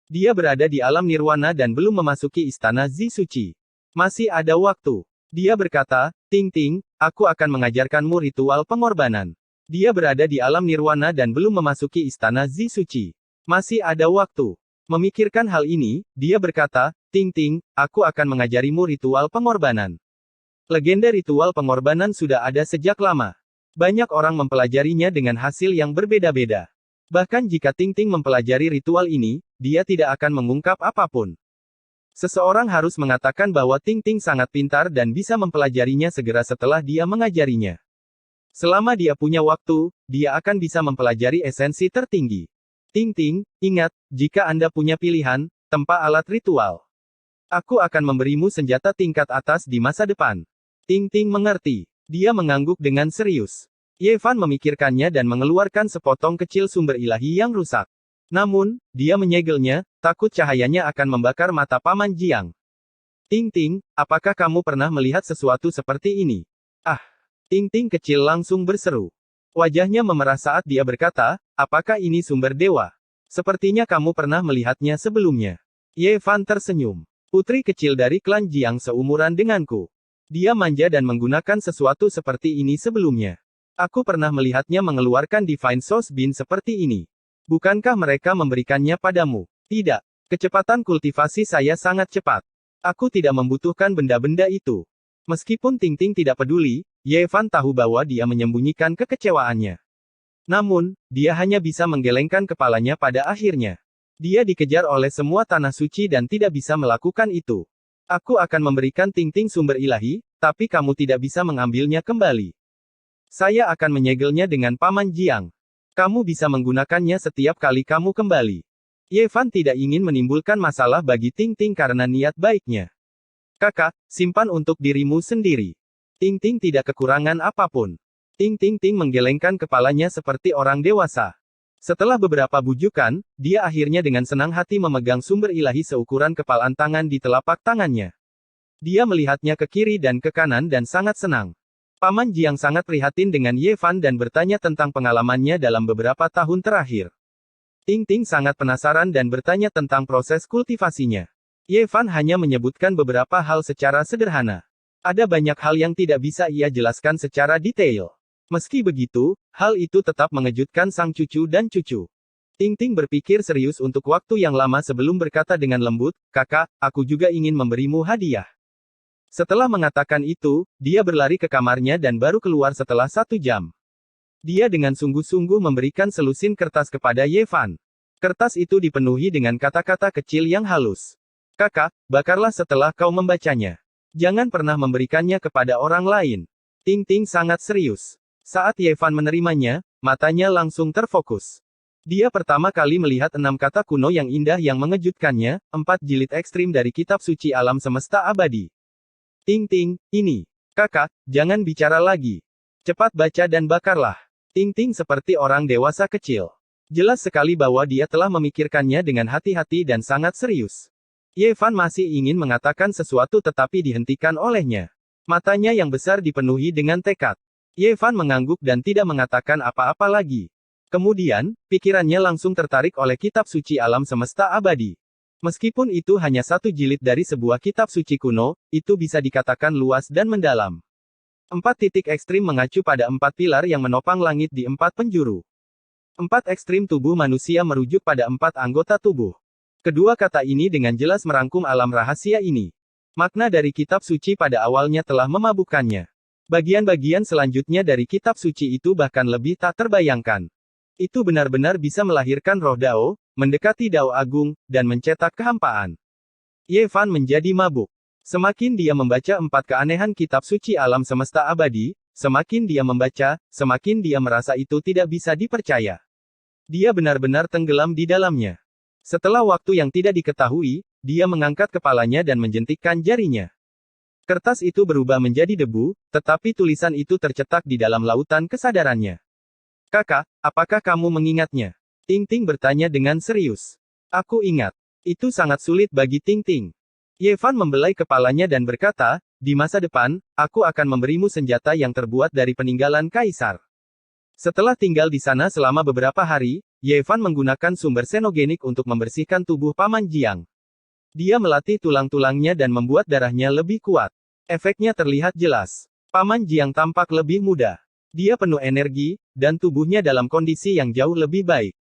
Dia berada di alam nirwana dan belum memasuki istana Zi Suci. Masih ada waktu. Dia berkata, Ting Ting, aku akan mengajarkanmu ritual pengorbanan. Dia berada di alam nirwana dan belum memasuki istana Zi Suci. Masih ada waktu. Memikirkan hal ini, dia berkata, Ting Ting, aku akan mengajarimu ritual pengorbanan. Legenda ritual pengorbanan sudah ada sejak lama. Banyak orang mempelajarinya dengan hasil yang berbeda-beda. Bahkan jika Ting Ting mempelajari ritual ini, dia tidak akan mengungkap apapun. Seseorang harus mengatakan bahwa Ting Ting sangat pintar dan bisa mempelajarinya segera setelah dia mengajarinya. Selama dia punya waktu, dia akan bisa mempelajari esensi tertinggi. Ting Ting, ingat, jika Anda punya pilihan, tempa alat ritual. Aku akan memberimu senjata tingkat atas di masa depan. Ting Ting mengerti. Dia mengangguk dengan serius. Ye Fan memikirkannya dan mengeluarkan sepotong kecil sumber ilahi yang rusak. Namun, dia menyegelnya, takut cahayanya akan membakar mata Paman Jiang. Ting Ting, apakah kamu pernah melihat sesuatu seperti ini? Ah! Ting Ting kecil langsung berseru. Wajahnya memerah saat dia berkata, apakah ini sumber dewa? Sepertinya kamu pernah melihatnya sebelumnya. Ye Fan tersenyum. Putri kecil dari klan Jiang seumuran denganku. Dia manja dan menggunakan sesuatu seperti ini sebelumnya. Aku pernah melihatnya mengeluarkan Divine Source Bean seperti ini. Bukankah mereka memberikannya padamu? Tidak. Kecepatan kultivasi saya sangat cepat. Aku tidak membutuhkan benda-benda itu. Meskipun Ting Ting tidak peduli, Ye Fan tahu bahwa dia menyembunyikan kekecewaannya. Namun, dia hanya bisa menggelengkan kepalanya pada akhirnya. Dia dikejar oleh semua tanah suci dan tidak bisa melakukan itu. Aku akan memberikan Ting Ting sumber ilahi, tapi kamu tidak bisa mengambilnya kembali. Saya akan menyegelnya dengan Paman Jiang. Kamu bisa menggunakannya setiap kali kamu kembali. Ye Fan tidak ingin menimbulkan masalah bagi Ting Ting karena niat baiknya. Kakak, simpan untuk dirimu sendiri. Ting Ting tidak kekurangan apapun. Ting Ting menggelengkan kepalanya seperti orang dewasa. Setelah beberapa bujukan, dia akhirnya dengan senang hati memegang sumber ilahi seukuran kepalan tangan di telapak tangannya. Dia melihatnya ke kiri dan ke kanan dan sangat senang. Paman Jiang sangat prihatin dengan Ye Fan dan bertanya tentang pengalamannya dalam beberapa tahun terakhir. Ting Ting sangat penasaran dan bertanya tentang proses kultivasinya. Ye Fan hanya menyebutkan beberapa hal secara sederhana. Ada banyak hal yang tidak bisa ia jelaskan secara detail. Meski begitu, hal itu tetap mengejutkan sang cucu dan cucu. Ting Ting berpikir serius untuk waktu yang lama sebelum berkata dengan lembut, kakak, aku juga ingin memberimu hadiah. Setelah mengatakan itu, dia berlari ke kamarnya dan baru keluar setelah 1 jam. Dia dengan sungguh-sungguh memberikan selusin kertas kepada Ye Fan. Kertas itu dipenuhi dengan kata-kata kecil yang halus. Kakak, bakarlah setelah kau membacanya. Jangan pernah memberikannya kepada orang lain. Ting Ting sangat serius. Saat Ye Fan menerimanya, matanya langsung terfokus. Dia pertama kali melihat 6 kata kuno yang indah yang mengejutkannya, 4 jilid ekstrim dari kitab suci alam semesta abadi. Ting Ting, ini. Kakak, jangan bicara lagi. Cepat baca dan bakarlah. Ting Ting seperti orang dewasa kecil. Jelas sekali bahwa dia telah memikirkannya dengan hati-hati dan sangat serius. Ye Fan masih ingin mengatakan sesuatu tetapi dihentikan olehnya. Matanya yang besar dipenuhi dengan tekad. Ye Fan mengangguk dan tidak mengatakan apa-apa lagi. Kemudian, pikirannya langsung tertarik oleh kitab suci alam semesta abadi. Meskipun itu hanya 1 jilid dari sebuah kitab suci kuno, itu bisa dikatakan luas dan mendalam. 4 titik ekstrim mengacu pada 4 pilar yang menopang langit di 4 penjuru. 4 ekstrim tubuh manusia merujuk pada 4 anggota tubuh. Kedua kata ini dengan jelas merangkum alam rahasia ini. Makna dari kitab suci pada awalnya telah memabukkannya. Bagian-bagian selanjutnya dari kitab suci itu bahkan lebih tak terbayangkan. Itu benar-benar bisa melahirkan roh Dao, mendekati Dao Agung, dan mencetak kehampaan. Ye Fan menjadi mabuk. Semakin dia membaca 4 keanehan kitab suci alam semesta abadi, semakin dia membaca, semakin dia merasa itu tidak bisa dipercaya. Dia benar-benar tenggelam di dalamnya. Setelah waktu yang tidak diketahui, dia mengangkat kepalanya dan menjentikkan jarinya. Kertas itu berubah menjadi debu, tetapi tulisan itu tercetak di dalam lautan kesadarannya. Kakak, apakah kamu mengingatnya? Ting Ting bertanya dengan serius. Aku ingat. Itu sangat sulit bagi Ting Ting. Ye Fan membelai kepalanya dan berkata, di masa depan, aku akan memberimu senjata yang terbuat dari peninggalan kaisar. Setelah tinggal di sana selama beberapa hari, Ye Fan menggunakan sumber senogenik untuk membersihkan tubuh Paman Jiang. Dia melatih tulang-tulangnya dan membuat darahnya lebih kuat. Efeknya terlihat jelas. Paman Jiang tampak lebih muda. Dia penuh energi, dan tubuhnya dalam kondisi yang jauh lebih baik.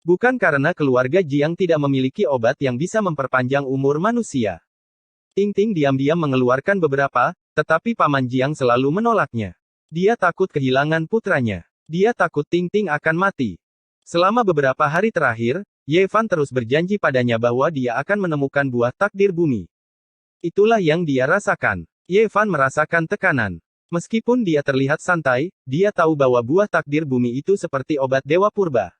Bukan karena keluarga Jiang tidak memiliki obat yang bisa memperpanjang umur manusia. Ting Ting diam-diam mengeluarkan beberapa, tetapi Paman Jiang selalu menolaknya. Dia takut kehilangan putranya. Dia takut Ting Ting akan mati. Selama beberapa hari terakhir, Ye Fan terus berjanji padanya bahwa dia akan menemukan buah takdir bumi. Itulah yang dia rasakan. Ye Fan merasakan tekanan. Meskipun dia terlihat santai, dia tahu bahwa buah takdir bumi itu seperti obat dewa purba.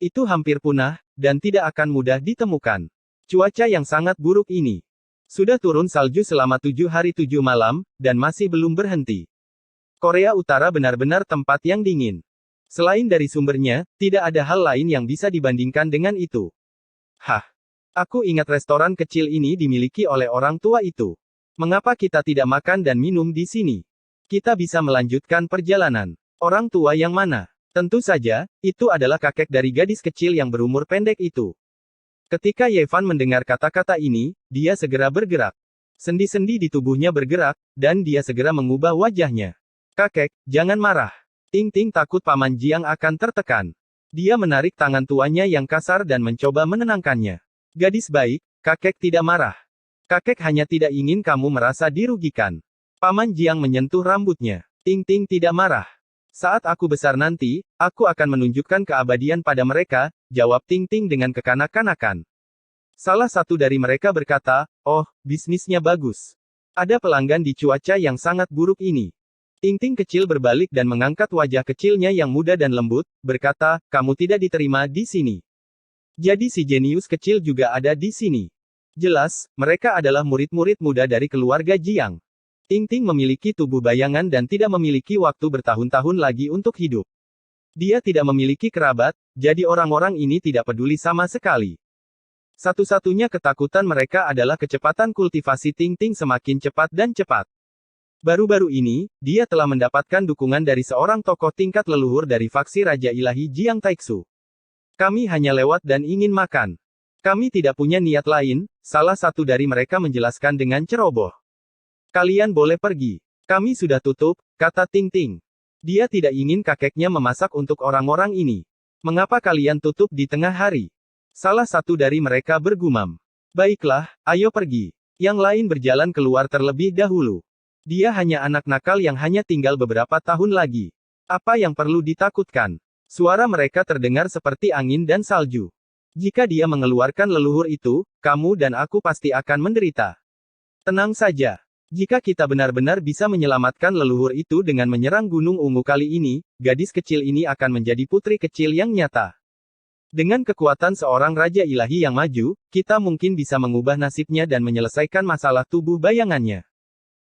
Itu hampir punah, dan tidak akan mudah ditemukan. Cuaca yang sangat buruk ini. Sudah turun salju selama 7 hari 7 malam, dan masih belum berhenti. Korea Utara benar-benar tempat yang dingin. Selain dari sumbernya, tidak ada hal lain yang bisa dibandingkan dengan itu. Hah. Aku ingat restoran kecil ini dimiliki oleh orang tua itu. Mengapa kita tidak makan dan minum di sini? Kita bisa melanjutkan perjalanan. Orang tua yang mana? Tentu saja, itu adalah kakek dari gadis kecil yang berumur pendek itu. Ketika Ye Fan mendengar kata-kata ini, dia segera bergerak. Sendi-sendi di tubuhnya bergerak, dan dia segera mengubah wajahnya. Kakek, jangan marah. Ting Ting takut Paman Jiang akan tertekan. Dia menarik tangan tuanya yang kasar dan mencoba menenangkannya. Gadis baik, kakek tidak marah. Kakek hanya tidak ingin kamu merasa dirugikan. Paman Jiang menyentuh rambutnya. Ting Ting tidak marah. Saat aku besar nanti, aku akan menunjukkan keabadian pada mereka, jawab Ting Ting dengan kekanak-kanakan. Salah satu dari mereka berkata, oh, bisnisnya bagus. Ada pelanggan di cuaca yang sangat buruk ini. Ting Ting kecil berbalik dan mengangkat wajah kecilnya yang muda dan lembut, berkata, kamu tidak diterima di sini. Jadi si jenius kecil juga ada di sini. Jelas, mereka adalah murid-murid muda dari keluarga Jiang. Ting Ting memiliki tubuh bayangan dan tidak memiliki waktu bertahun-tahun lagi untuk hidup. Dia tidak memiliki kerabat, jadi orang-orang ini tidak peduli sama sekali. Satu-satunya ketakutan mereka adalah kecepatan kultivasi Ting Ting semakin cepat dan cepat. Baru-baru ini, dia telah mendapatkan dukungan dari seorang tokoh tingkat leluhur dari faksi Raja Ilahi Jiang Taixu. Kami hanya lewat dan ingin makan. Kami tidak punya niat lain, salah satu dari mereka menjelaskan dengan ceroboh. Kalian boleh pergi. Kami sudah tutup, kata Ting Ting. Dia tidak ingin kakeknya memasak untuk orang-orang ini. Mengapa kalian tutup di tengah hari? Salah satu dari mereka bergumam. Baiklah, ayo pergi. Yang lain berjalan keluar terlebih dahulu. Dia hanya anak nakal yang hanya tinggal beberapa tahun lagi. Apa yang perlu ditakutkan? Suara mereka terdengar seperti angin dan salju. Jika dia mengeluarkan leluhur itu, kamu dan aku pasti akan menderita. Tenang saja. Jika kita benar-benar bisa menyelamatkan leluhur itu dengan menyerang Gunung Ungu kali ini, gadis kecil ini akan menjadi putri kecil yang nyata. Dengan kekuatan seorang Raja Ilahi yang maju, kita mungkin bisa mengubah nasibnya dan menyelesaikan masalah tubuh bayangannya.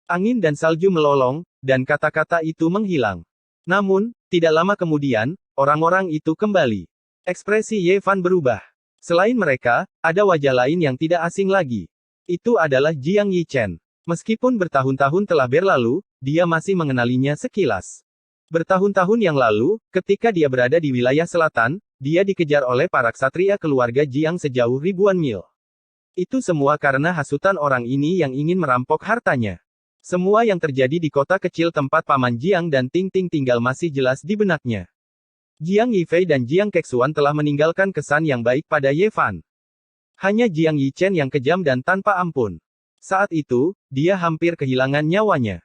Angin dan salju melolong, dan kata-kata itu menghilang. Namun, tidak lama kemudian, orang-orang itu kembali. Ekspresi Ye Fan berubah. Selain mereka, ada wajah lain yang tidak asing lagi. Itu adalah Jiang Yichen. Meskipun bertahun-tahun telah berlalu, dia masih mengenalinya sekilas. Bertahun-tahun yang lalu, ketika dia berada di wilayah selatan, dia dikejar oleh para ksatria keluarga Jiang sejauh ribuan mil. Itu semua karena hasutan orang ini yang ingin merampok hartanya. Semua yang terjadi di kota kecil tempat Paman Jiang dan Ting Ting tinggal masih jelas di benaknya. Jiang Yifei dan Jiang Kexuan telah meninggalkan kesan yang baik pada Ye Fan. Hanya Jiang Yichen yang kejam dan tanpa ampun. Saat itu, dia hampir kehilangan nyawanya.